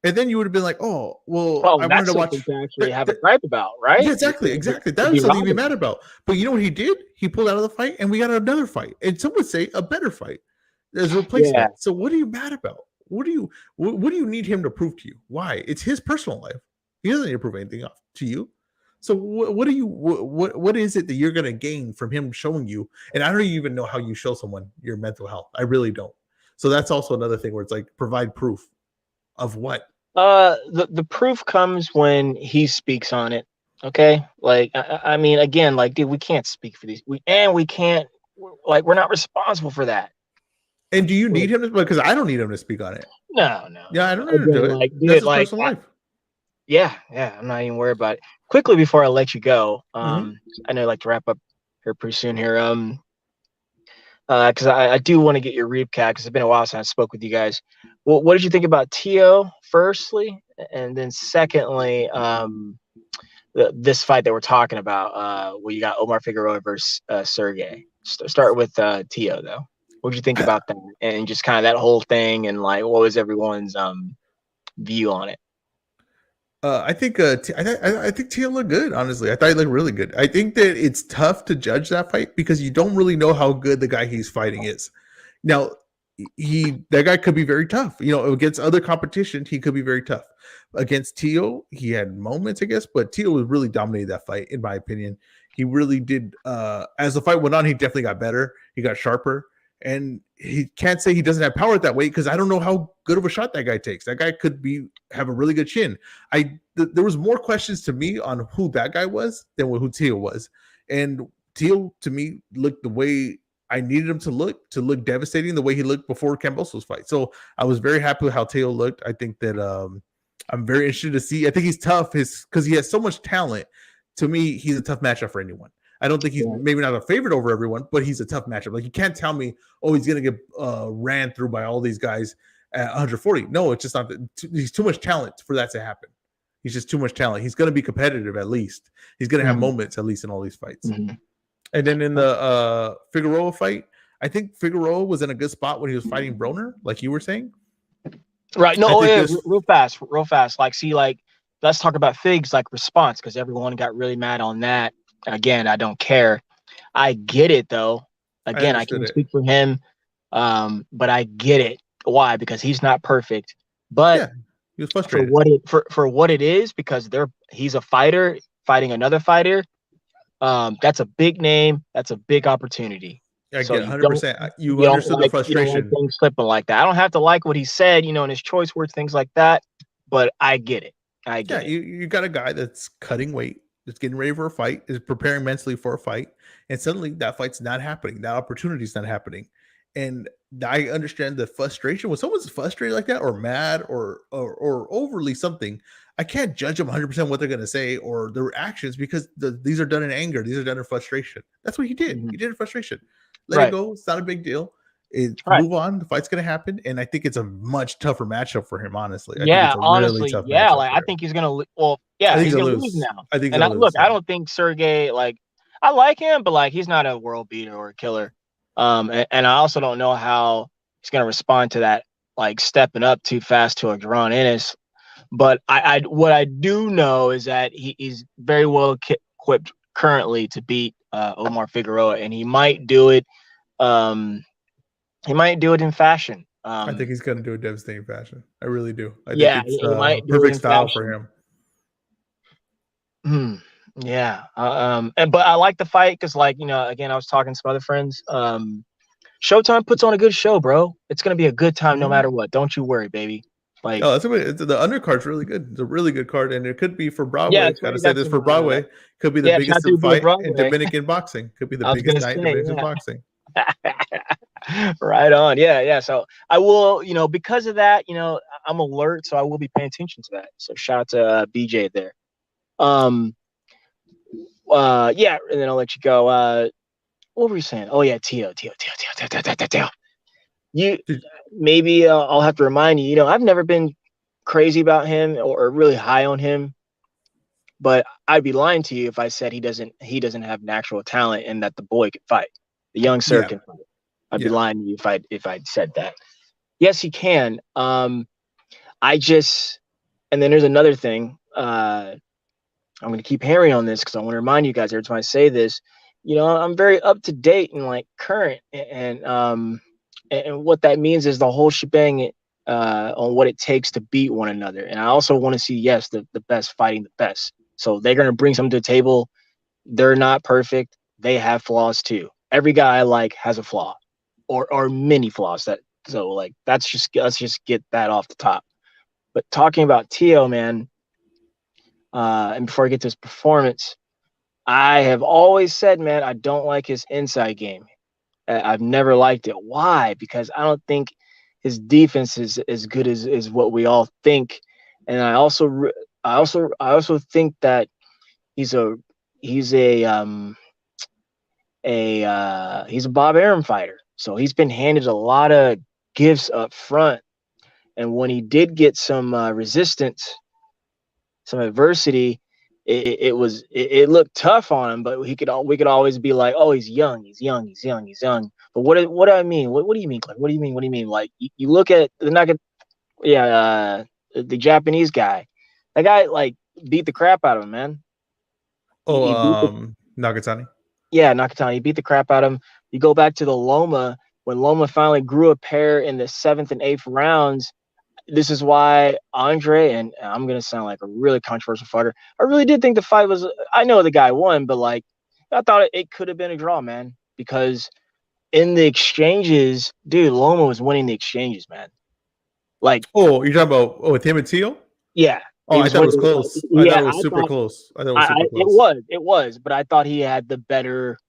And then you would have been like, "Oh, well, well, I wanted that's to something watch." to actually have a gripe about, Yeah, right? exactly, exactly. That To was be something to wrong be mad about. about. But you know what he did? He pulled out of the fight, and we got another fight, and some would say a better fight as a Yeah. replacement. So what are you mad about? What do you need him to prove to you? Why? It's his personal life. He doesn't need to prove anything off to you. So what do you what is it that you're going to gain from him showing you? And I don't even know how you show someone your mental health. I really don't. So that's also another thing where it's like provide proof of what. The proof comes when he speaks on it. Okay, like I mean, again, like, dude, we can't speak for these. We can't, like, we're not responsible for that. And do you Like, need him to? Because I don't need him to speak on it. no, no, Yeah, I no. don't need him to do Again, it. like, That's dude, his like, personal life. yeah, yeah. I'm not even worried about it. Quickly before I let you go, Mm-hmm. I know I like to wrap up here pretty soon here. Because I do want to get your recap because it's been a while since I spoke with you guys. Well, what did you think about Tio, firstly, and then secondly, this fight that we're talking about, where you got Omar Figueroa versus Sergey. Start with Tio though. What did you think about that, and just kind of that whole thing, and like what was everyone's view on it? I think I think Tia looked good. Honestly, I thought he looked really good. I think that it's tough to judge that fight because you don't really know how good the guy he's fighting is. Now, that guy could be very tough. You know, against other competition, he could be very tough. Against Tio, he had moments, I guess, but Tio was really dominated that fight, in my opinion. He really did. As the fight went on, he definitely got better. He got sharper, and he can't say he doesn't have power at that weight because I don't know how good of a shot that guy takes. That guy could have a really good chin. There was more questions to me on who that guy was than who Tio was, and Tio to me looked the way I needed him to look devastating the way he looked before Camboso's fight. So I was very happy with how Teo looked. I think that I'm very interested to see. I think he's tough because he has so much talent. To me, he's a tough matchup for anyone. I don't think he's maybe not a favorite over everyone, but he's a tough matchup. Like you can't tell me, oh, he's gonna get ran through by all these guys at 140. No, it's just not. He's too much talent for that to happen. He's just too much talent. He's going to be competitive at least. He's going to have moments at least in all these fights. Mm-hmm. And then in the Figueroa fight, I think Figueroa was in a good spot when he was fighting Broner, like you were saying. Right. No, real fast. Like, see, like, let's talk about Figs, like, response, because everyone got really mad on that. Again, I don't care. I get it, though. Again, I can't speak for him, but I get it. Why? Because he's not perfect. But yeah, he was frustrated. For what it is, because he's a fighter fighting another fighter. That's a big name. That's a big opportunity. I get 100%. You understood the frustration. You don't like things slipping like that. I don't have to like what he said, in his choice words, things like that. But I get it. I get it. You got a guy that's cutting weight, that's getting ready for a fight, is preparing mentally for a fight, and suddenly that fight's not happening. That opportunity's not happening. And I understand the frustration. When someone's frustrated like that, or mad, or overly something, I can't judge them 100% what they're going to say or their actions because these are done in anger. These are done in frustration. That's what he did. Mm-hmm. He did in frustration. Let it go. It's not a big deal. Move on. The fight's going to happen, and I think it's a much tougher matchup for him. Honestly, I think it's a honestly, really tough yeah. Like I think he's going to. Well, yeah, he's going to lose now. I think. And I don't think Sergey. Like, I like him, but like he's not a world beater or a killer. And I also don't know how he's going to respond to that, like stepping up too fast to a Duran Ennis. But what I do know is that he's very well equipped currently to beat Omar Figueroa, and he might do it. He might do it in fashion. I think he's going to do it devastating fashion. I really do. I think it's he might perfect style for him. Yeah. But I like the fight because, like, again, I was talking to some other friends. Showtime puts on a good show, bro. It's going to be a good time no matter what. Don't you worry, baby. Like, the undercard's really good. It's a really good card, and it could be for Broadway. Yeah, gotta say this for Broadway. Could be the biggest fight in Dominican boxing. Could be the biggest night in Dominican boxing. Right on. Yeah. So I will, because of that, I'm alert, so I will be paying attention to that. So shout out to BJ there. Yeah, and then I'll let you go. What were you saying? Oh yeah, Tio. Maybe I'll have to remind you. I've never been crazy about him or really high on him. But I'd be lying to you if I said he doesn't have natural talent and that the boy can fight. The young sir Yeah, can fight. I'd be yeah. lying to you if I'd said that. Yes, he can. I just and then there's another thing. I'm going to keep hammering on this because I want to remind you guys every time I say this. I'm very up to date and like current, and what that means is the whole shebang on what it takes to beat one another. And I also want to see, yes, the best fighting the best. So they're going to bring something to the table. They're not perfect. They have flaws too. Every guy I like has a flaw, or many flaws. So like let's just get that off the top. But talking about Tio, man, and before I get to his performance, I have always said, man, I don't like his inside game. I've never liked it. Why? Because I don't think his defense is as good as what we all think. And I also think that he's a he's a Bob Arum fighter. So he's been handed a lot of gifts up front. And when he did get some resistance, some adversity, it looked tough on him, but we could always be like, oh, he's young, he's young, he's young, he's young. But what do I mean? What do you mean, Cliff? What do you mean? What do you mean? Like you look at the Japanese guy. That guy like beat the crap out of him, man. Oh, He beat the Nagatani. Yeah, Nakatani. He beat the crap out of him. You go back to the Loma when Loma finally grew a pair in the 7th and 8th rounds. This is why Andre, and I'm gonna sound like a really controversial fighter. I really did think the fight was. I know the guy won, but like I thought it could have been a draw, man. Because in the exchanges, dude, Loma was winning the exchanges, man. Like, Oh, you're talking about with him and Teal? yeah, Oh, he I was thought it was winning. close. I thought Yeah, it was I super thought close. I thought it was super it close. was, but I thought he had the better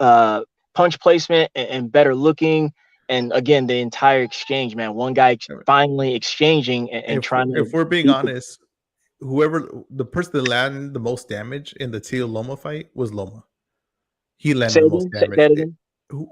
uh, punch placement and better looking. And again, the entire exchange, man. One guy finally exchanging and trying to. If we're being honest, the person that landed the most damage in the Teal Loma fight was Loma. He landed the most Say damage. that again.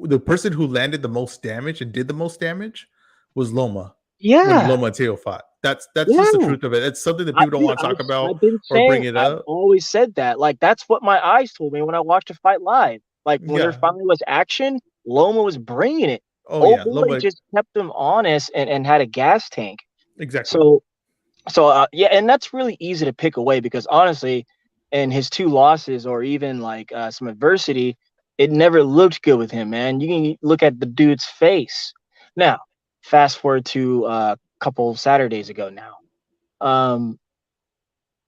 The person who landed the most damage and did the most damage was Loma. When Yeah, Loma and Teal fought. That's yeah. just the truth of it. It's something that people don't want to talk about I've been or bring saying, it I've up. always said that. Like that's what my eyes told me when I watched a fight live. Like when there Yeah. finally was action, Loma was bringing it. Oh Old yeah. boy Loma. just kept him honest and had a gas tank. Exactly. So yeah, and that's really easy to pick away because honestly, in his 2 losses or even like some adversity, it never looked good with him, man. You can look at the dude's face. Now, fast forward to a couple Saturdays ago now.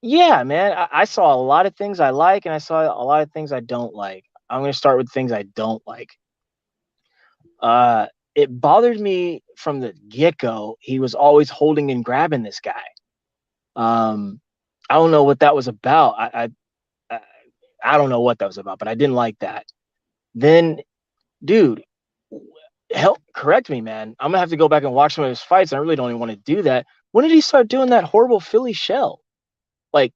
Yeah, man, I saw a lot of things I like and I saw a lot of things I don't like. I'm gonna start with things I don't like. It bothered me from the get-go. He was always holding and grabbing this guy. I don't know what that was about. I I don't know what that was about, but I didn't like that. Then, dude, help correct me, man. I'm gonna have to go back and watch some of his fights. I really don't even want to do that. When did he start doing that horrible Philly shell? Like,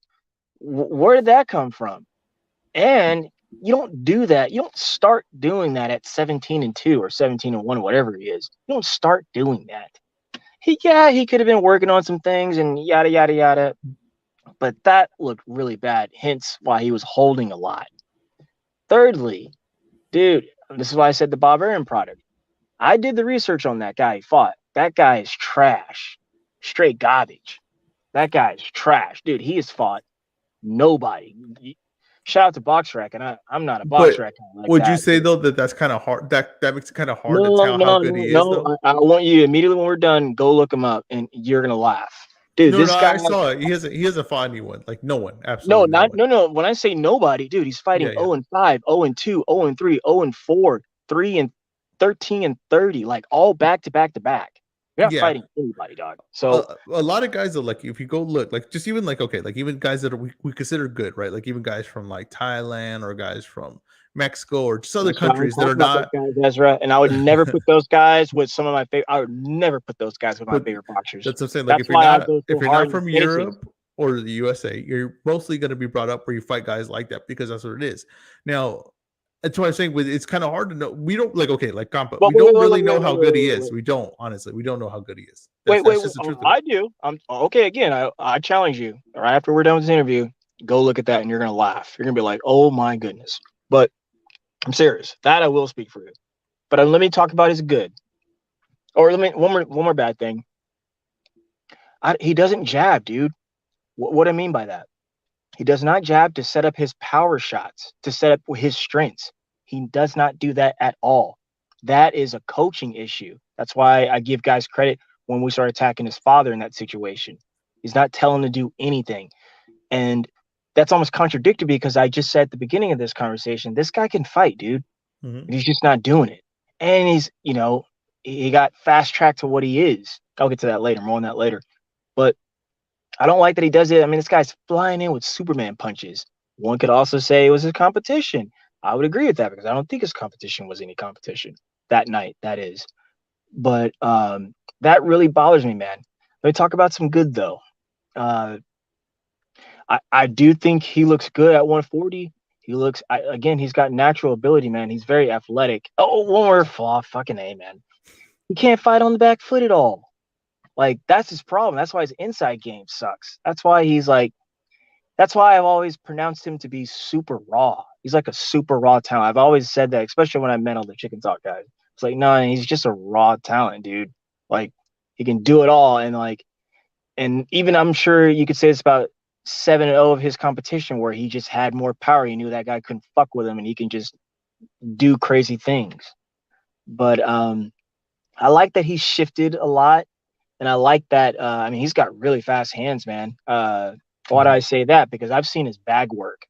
where did that come from? And you don't do that. You don't start doing that at 17-2 or 17-1, whatever he is. You don't start doing that. He could have been working on some things and yada yada yada, but that looked really bad. Hence why he was holding a lot. Thirdly, dude, this is why I said the Bob Arum product. I did the research on that guy he fought. That guy is trash, straight garbage. That guy is trash, dude. He has fought nobody. Shout out to BoxRec, and I'm not a But BoxRec like would that. you say though that that's kind of hard? That makes it kind of hard to No, tell how no, good no, he is, no. though. I want you immediately when we're done, go look him up, and you're gonna laugh, dude. No, This guy. I saw it. He hasn't fought anyone. Like no one. No, Absolutely no one. no. When I say nobody, dude, he's fighting Yeah, yeah. 0-5, 0-2, 0-3, 0-4, 3 and 13 and 30, like all back to back to back. You're not Yeah. fighting anybody, dog. So A lot of guys though, like if you go look, like just even like okay, like even guys that we consider good, right? Like even guys from like Thailand or guys from Mexico or just other that's why I don't countries that talk are about those not. guys, Ezra. And I would never put those guys with some of my favorite. I would never put those guys with my But favorite boxers. that's what I'm saying. Like That's why I go if so you're hard not in from basics. Europe or the USA, you're mostly going to be brought up where you fight guys like that because that's what it is. Now, that's why I'm saying it's kind of hard to know. We don't like okay, like Compa. We don't really know how good he is. We don't honestly. We don't know how good he is. That's just the truth of it. I do. I'm okay. Again, I challenge you right after we're done with this interview. Go look at that, and you're gonna laugh. You're gonna be like, "Oh my goodness!" But I'm serious. That I will speak for you. But let me talk about his good. Or let me one more bad thing. He doesn't jab, dude. What I mean by that, he does not jab to set up his power shots, to set up his strengths. He does not do that at all. That is a coaching issue. That's why I give guys credit when we start attacking his father in that situation. He's not telling him to do anything. And that's almost contradictory because I just said at the beginning of this conversation, this guy can fight, dude. Mhm. He's just not doing it. And he got fast tracked to what he is. I'll get to that later, more on that later. But I don't like that he does it. I mean, this guy's flying in with Superman punches. One could also say it was his competition. I would agree with that because I don't think his competition was any competition that night, that is. But that really bothers me, man. Let me talk about some good, though. Uh, I do think he looks good at 140. He looks, again, he's got natural ability, man. He's very athletic. Oh, one more flaw. Fucking A, man. He can't fight on the back foot at all. Like, that's his problem. That's why his inside game sucks. That's why I've always pronounced him to be super raw. He's like a super raw talent. I've always said that, especially when I met all the Chicken Talk guys. It's like, no, he's just a raw talent, dude. Like, he can do it all. And even I'm sure you could say this about 7-0 of his competition where he just had more power. He knew that guy couldn't fuck with him and he can just do crazy things. But I like that he shifted a lot. And I like that. I mean, he's got really fast hands, man. Why do I say that? Because I've seen his bag work.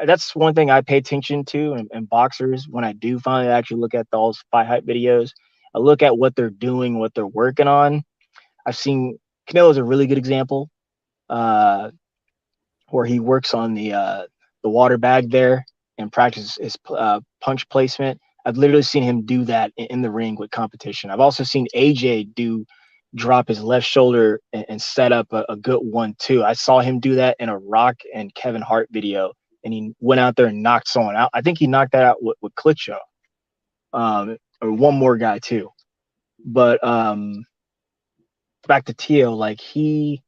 That's one thing I pay attention to in boxers when I do finally actually look at those fight hype videos. I look at what they're doing, what they're working on. I've seen Canelo's a really good example, uh, where he works on the water bag there and practices his punch placement. I've literally seen him do that in the ring with competition. I've also seen AJ drop his left shoulder and set up a good 1-2. I saw him do that in a Rock and Kevin Hart video, and he went out there and knocked someone out. I think he knocked that out with Klitschko, or one more guy too. But back to Tio, like he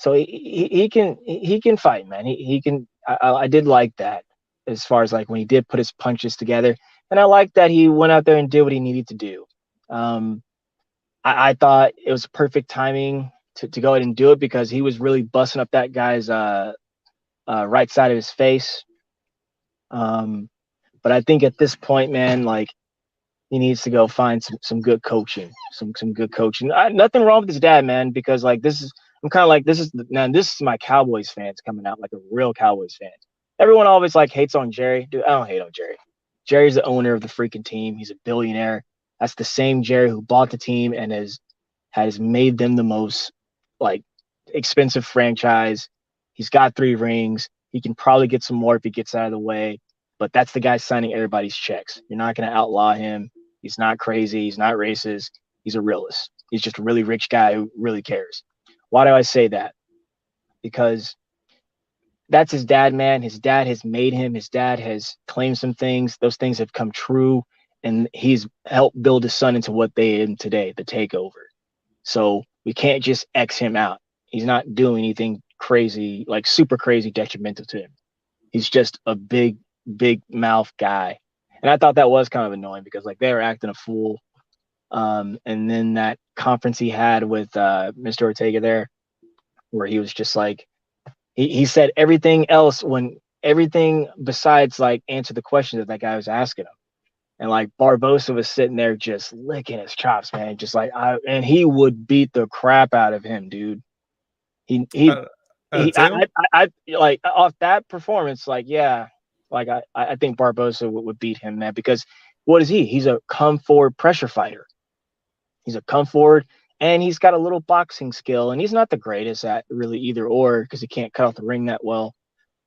can fight, man. He can. I did like that as far as like when he did put his punches together, and I like that he went out there and did what he needed to do. I thought it was perfect timing to go ahead and do it because he was really busting up that guy's right side of his face. But I think at this point, man, like he needs to go find some good coaching, some good coaching. Nothing wrong with his dad, man, because like I'm kind of like this is my Cowboys fans coming out like a real Cowboys fan. Everyone always like hates on Jerry. Dude, I don't hate on Jerry. Jerry's the owner of the freaking team. He's a billionaire. That's the same Jerry who bought the team and has made them the most like expensive franchise. He's got 3 rings. He can probably get some more if he gets out of the way. But that's the guy signing everybody's checks. You're not going to outlaw him. He's not crazy. He's not racist. He's a realist. He's just a really rich guy who really cares. Why do I say that? Because that's his dad, man. His dad has made him. His dad has claimed some things. Those things have come true. And he's helped build his son into what they are today, the takeover. So we can't just X him out. He's not doing anything crazy, like super crazy detrimental to him. He's just a big mouth guy. And I thought that was kind of annoying because like they were acting a fool. And then that conference he had with Mr. Ortega there, where he was just like, he said everything else when everything besides like answer the question that guy was asking him. And like Barbosa was sitting there just licking his chops, man. Just like and he would beat the crap out of him, dude. I like off that performance, like, yeah, like I think Barbosa would beat him, man, because what is he? He's a come forward pressure fighter. He's a come forward and he's got a little boxing skill, and he's not the greatest at really either or because he can't cut off the ring that well.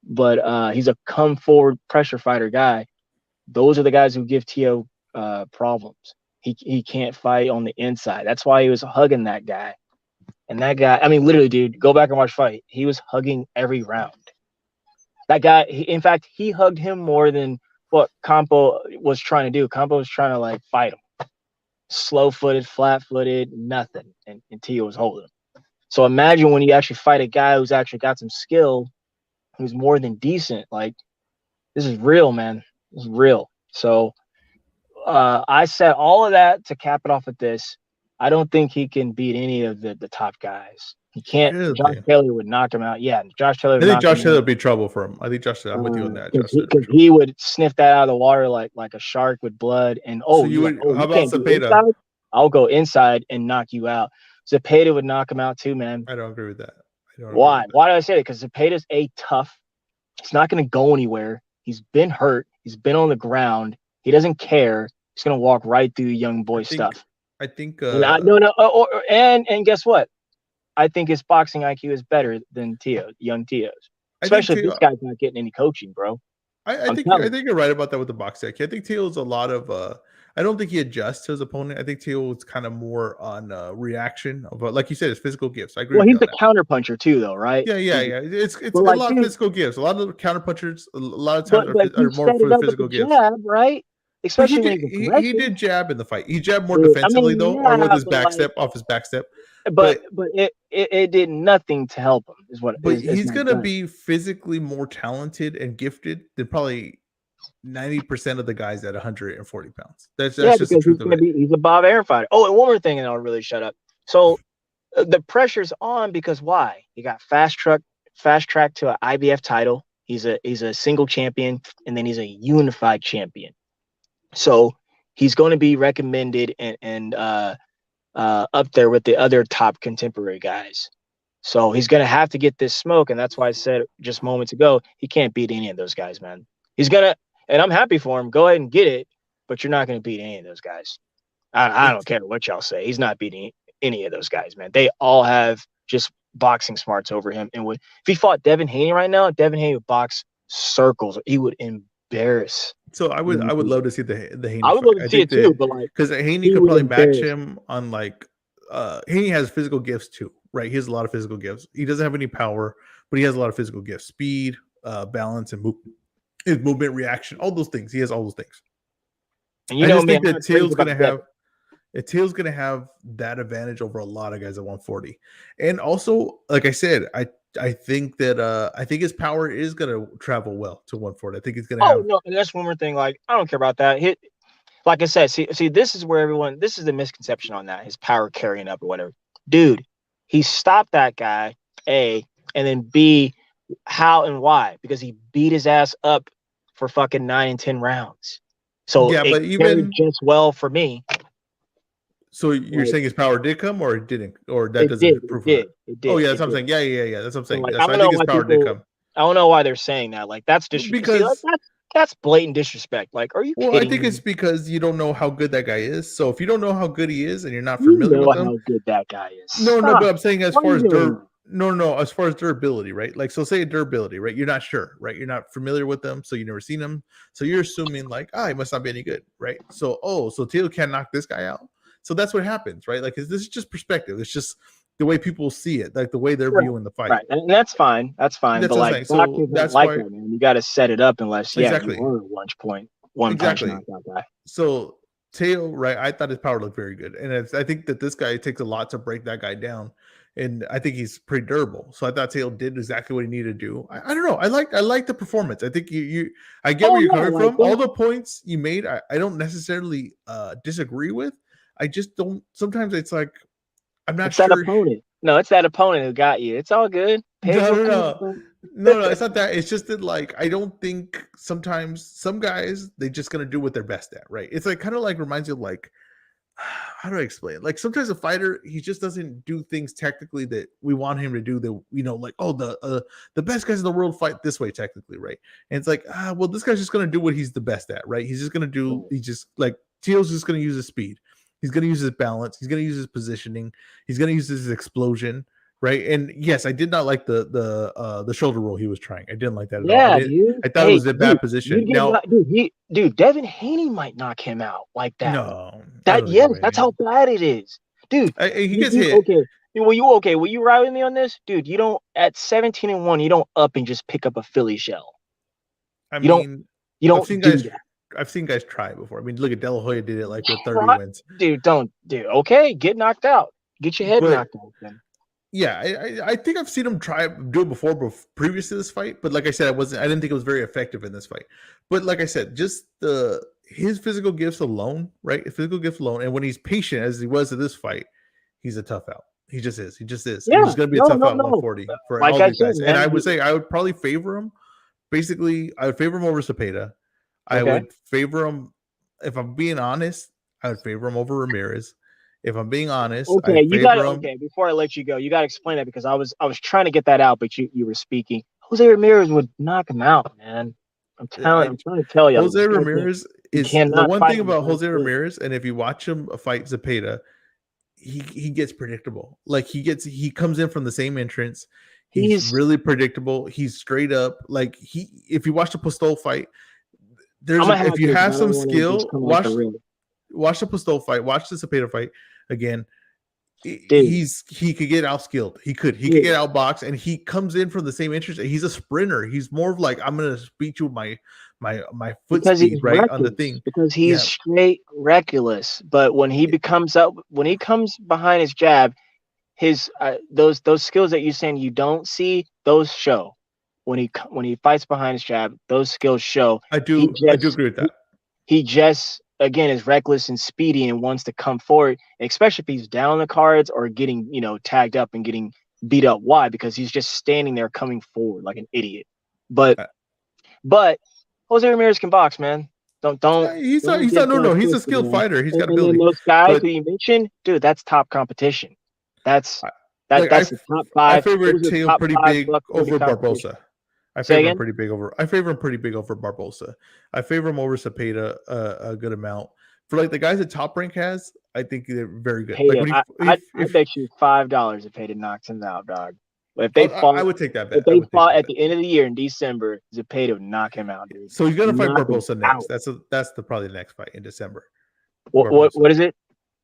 But he's a come forward pressure fighter guy. Those are the guys who give Tio problems. He can't fight on the inside. That's why he was hugging that guy. And that guy, I mean, literally, dude, go back and watch fight. He was hugging every round. That guy, in fact, he hugged him more than what Campo was trying to do. Campo was trying to like fight him. Slow-footed, flat-footed, nothing. And Tio was holding him. So imagine when you actually fight a guy who's actually got some skill who's more than decent. Like, this is real, man. This is real. So I said all of that to cap it off with this. I don't think he can beat any of the top guys. He can't. Josh Really? Taylor would knock him out. Yeah, Josh Taylor I would think knock Josh him Taylor out. would be trouble for him. I think Josh Taylor, I'm with you on that. Josh Taylor Because for sure. he would sniff that out of the water like a shark with blood. And So you're like, how you about can't do Cepeda? inside? I'll go inside and knock you out. Zepeda would knock him out too, man. I don't agree with that. Why? Why do I say that? Because Zepeda's tough. He's not going to go anywhere. He's been hurt. He's been on the ground. He doesn't care. He's going to walk right through young boy stuff. I think. And guess what? I think his boxing IQ is better than young Tio's. Especially if this guy's not getting any coaching, bro. I think you're right about that with the boxing IQ. I think Teal's a lot of. I don't think he adjusts to his opponent. I think Teal is kind of more on reaction, but like you said, his physical gifts. I agree. Well, he's a counter puncher too, though, right? Yeah. It's a lot of physical gifts. A lot of counter punchers. A lot of times are more for the physical gifts. Jab, right? Especially when he did jab in the fight. He jabbed more defensively or with his back step, off his back step. But it did nothing to help him. But he's gonna be physically more talented and gifted than probably 90% of the guys at 140 pounds. That's just the truth of it. He's a Bob Arum fighter. Oh, and one more thing, and I'll really shut up. So the pressure's on because why? He got fast track to an IBF title. He's a single champion, and then he's a unified champion. So he's going to be recommended and up there with the other top contemporary guys. So he's going to have to get this smoke, and that's why I said just moments ago he can't beat any of those guys, man. He's gonna, and I'm happy for him. Go ahead and get it, but you're not going to beat any of those guys. I don't care what y'all say. He's not beating any of those guys, man. They all have just boxing smarts over him. And if he fought Devin Haney right now, Devin Haney would box circles. He would embarrass. So I would love to see the Haney. I would love to see it too, but like because Haney could probably match him on like Haney has physical gifts too, right? He has a lot of physical gifts. He doesn't have any power, but he has a lot of physical gifts: speed, balance, and his movement, reaction, all those things. He has all those things. And I just think that Teal's gonna have that advantage over a lot of guys at 140. And also, like I said, I think that I think his power is gonna travel well to 140. I think he's gonna have. No, and that's one more thing. Like, I don't care about that. Like I said, see, this is where this is the misconception on that. His power carrying up or whatever. Dude, he stopped that guy, A, and then B, how and why? Because he beat his ass up for fucking 9 and 10 rounds. So yeah, but even just well for me. So you're saying his power did come or it didn't, or that doesn't prove it? It did. Oh yeah, that's what I'm saying. Yeah. That's what I'm saying. Like, so I think his power did come. I don't know why they're saying that. Like, that's disrespect. Because that's blatant disrespect. Like, are you kidding me? I think it's because you don't know how good that guy is. So if you don't know how good he is and you're not familiar with him, how good that guy is. No, but I'm saying as far as as far as durability, right? Like, so say durability, right? You're not sure, right? You're not familiar with them, so you've never seen him. So you're assuming like, he must not be any good, right? So Teal can't knock this guy out. So that's what happens, right? Like, this is just perspective. It's just the way people see it, like the way they're viewing the fight. Right, and that's fine. That's fine. But like, so that's like why, that, man. You got to set it up unless you are a one punch knockout guy. So Teal, right? I thought his power looked very good, and I think that this guy takes a lot to break that guy down. And I think he's pretty durable. So I thought Teal did exactly what he needed to do. I don't know. I like the performance. I think I get where you're coming from. All the points you made, I don't necessarily disagree with. I just don't. Sometimes it's like I'm not sure. That opponent. No, it's that opponent who got you. It's all good. No, it's not that. It's just that, like, I don't think sometimes some guys they're just gonna do what they're best at, right? It's like kind of like reminds you of like, how do I explain it? Like sometimes a fighter, he just doesn't do things technically that we want him to do. That like, the best guys in the world fight this way technically, right? And it's like, well, this guy's just gonna do what he's the best at, right? He's just gonna do. He's just like Teal's just gonna use his speed. He's going to use his balance. He's going to use his positioning. He's going to use his explosion, right? And yes, I did not like the shoulder roll he was trying. I didn't like that at all. I thought it was a bad position. Dude, Devin Haney might knock him out like that. No, that's how bad it is, dude. He gets hit. Okay, will you ride with me on this, dude? You don't at 17-1. You don't up and just pick up a Philly shell. You don't do that. I've seen guys try it before. I mean, look at De La Hoya did it like with 30 wins. Dude, okay, get knocked out. Get your head knocked out then. Yeah, I think I've seen him do it before, previous to this fight. But like I said, I didn't think it was very effective in this fight. But like I said, just his physical gifts alone, right? His physical gifts alone, and when he's patient as he was at this fight, he's a tough out. He just is. He just is. And Yeah, he's going to be a no, tough no, out no. 140 for Like all I these said, guys. And man. I would say I would probably favor him. Basically, I would favor him over Cepeda. I Okay. would favor him, if I'm being honest, I would favor him over Ramirez. If I'm being honest, Okay, I'd you got to favor him. okay. Before I let you go, you got to explain that because I was trying to get that out, but you were speaking. Jose Ramirez would knock him out, man. I'm trying to tell you, Jose Ramirez he is the cannot one fight thing him. about Jose Ramirez, and if you watch him fight Zepeda, he gets predictable. Like he comes in from the same entrance. He's really predictable. He's straight up. Like if you watch the Pistol fight, if you have some skill, watch the Pistol fight, watch the Zepeda fight again. He could get out skilled. He could get outboxed, and he comes in from the same entrance. He's a sprinter. He's more of like, I'm gonna beat you with my foot speed right reckless, on the thing because he's straight reckless. But when he comes behind his jab, his those skills that you're saying you don't see, those show when he fights behind his jab. Those skills show. I do agree with that. He just again is reckless and speedy and wants to come forward, especially if he's down the cards or getting tagged up and getting beat up. Why? Because he's just standing there coming forward like an idiot. But Jose Ramirez can box, man. He's a skilled fighter. He's got ability. And those guys who you mentioned, dude, that's top competition. That's the top 5. I favor Teo pretty big over Barbosa. I favor him pretty big over Barbosa. I favor him over Cepeda a good amount. For like the guys that Top Rank has, I think they're very good. I bet you $5 if Cepeda knocks him out, dog. If they I would take that bet. If they fought at the end of the year in December, Cepeda would knock him out, dude. So he's gonna fight Barbosa next. That's probably the next fight in December. What is it?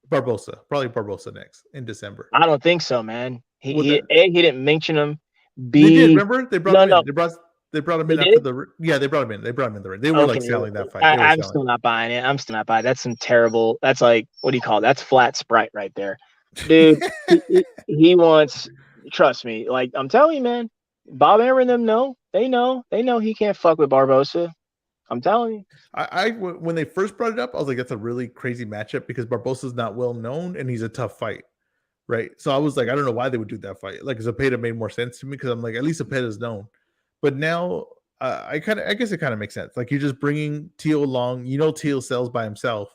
Barbosa, probably Barbosa next in December. I don't think so, man. He didn't mention him. They did. Remember they brought him in. They brought him in after the. Yeah, they brought him in. They brought him in the ring. They were like selling that fight. I'm still not buying it. That's some terrible. That's like, what do you call it? That's flat Sprite right there, dude. he wants. Trust me, like I'm telling you, man. Bob Aaron, them know. They know he can't fuck with Barbosa. I'm telling you. I when they first brought it up, I was like, that's a really crazy matchup because Barbosa's not well known and he's a tough fight, right? So I was like, I don't know why they would do that fight. Like Zepeda made more sense to me because I'm like, at least Zepeda's known. But now I guess it kind of makes sense. Like you're just bringing Teal along. Teal sells by himself.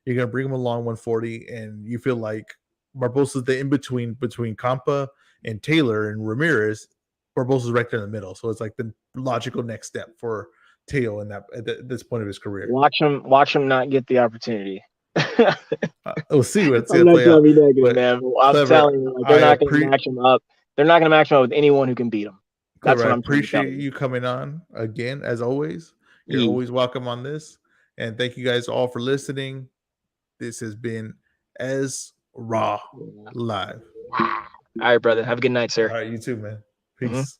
You're gonna bring him along 140, and you feel like Barbosa's the in between Campa and Taylor and Ramirez. Barbosa's right there in the middle, so it's like the logical next step for Teo at this point of his career. Watch him not get the opportunity. We'll see. Let's I'm not trying to be negative, man. I'm telling you, they're not going to match him up. They're not going to match him up with anyone who can beat him. That's what I'm appreciate you coming on again, as always. You're always welcome on this, and thank you guys all for listening. This has been As Raw Live. All right, brother. Have a good night, sir. All right, you too, man. Peace.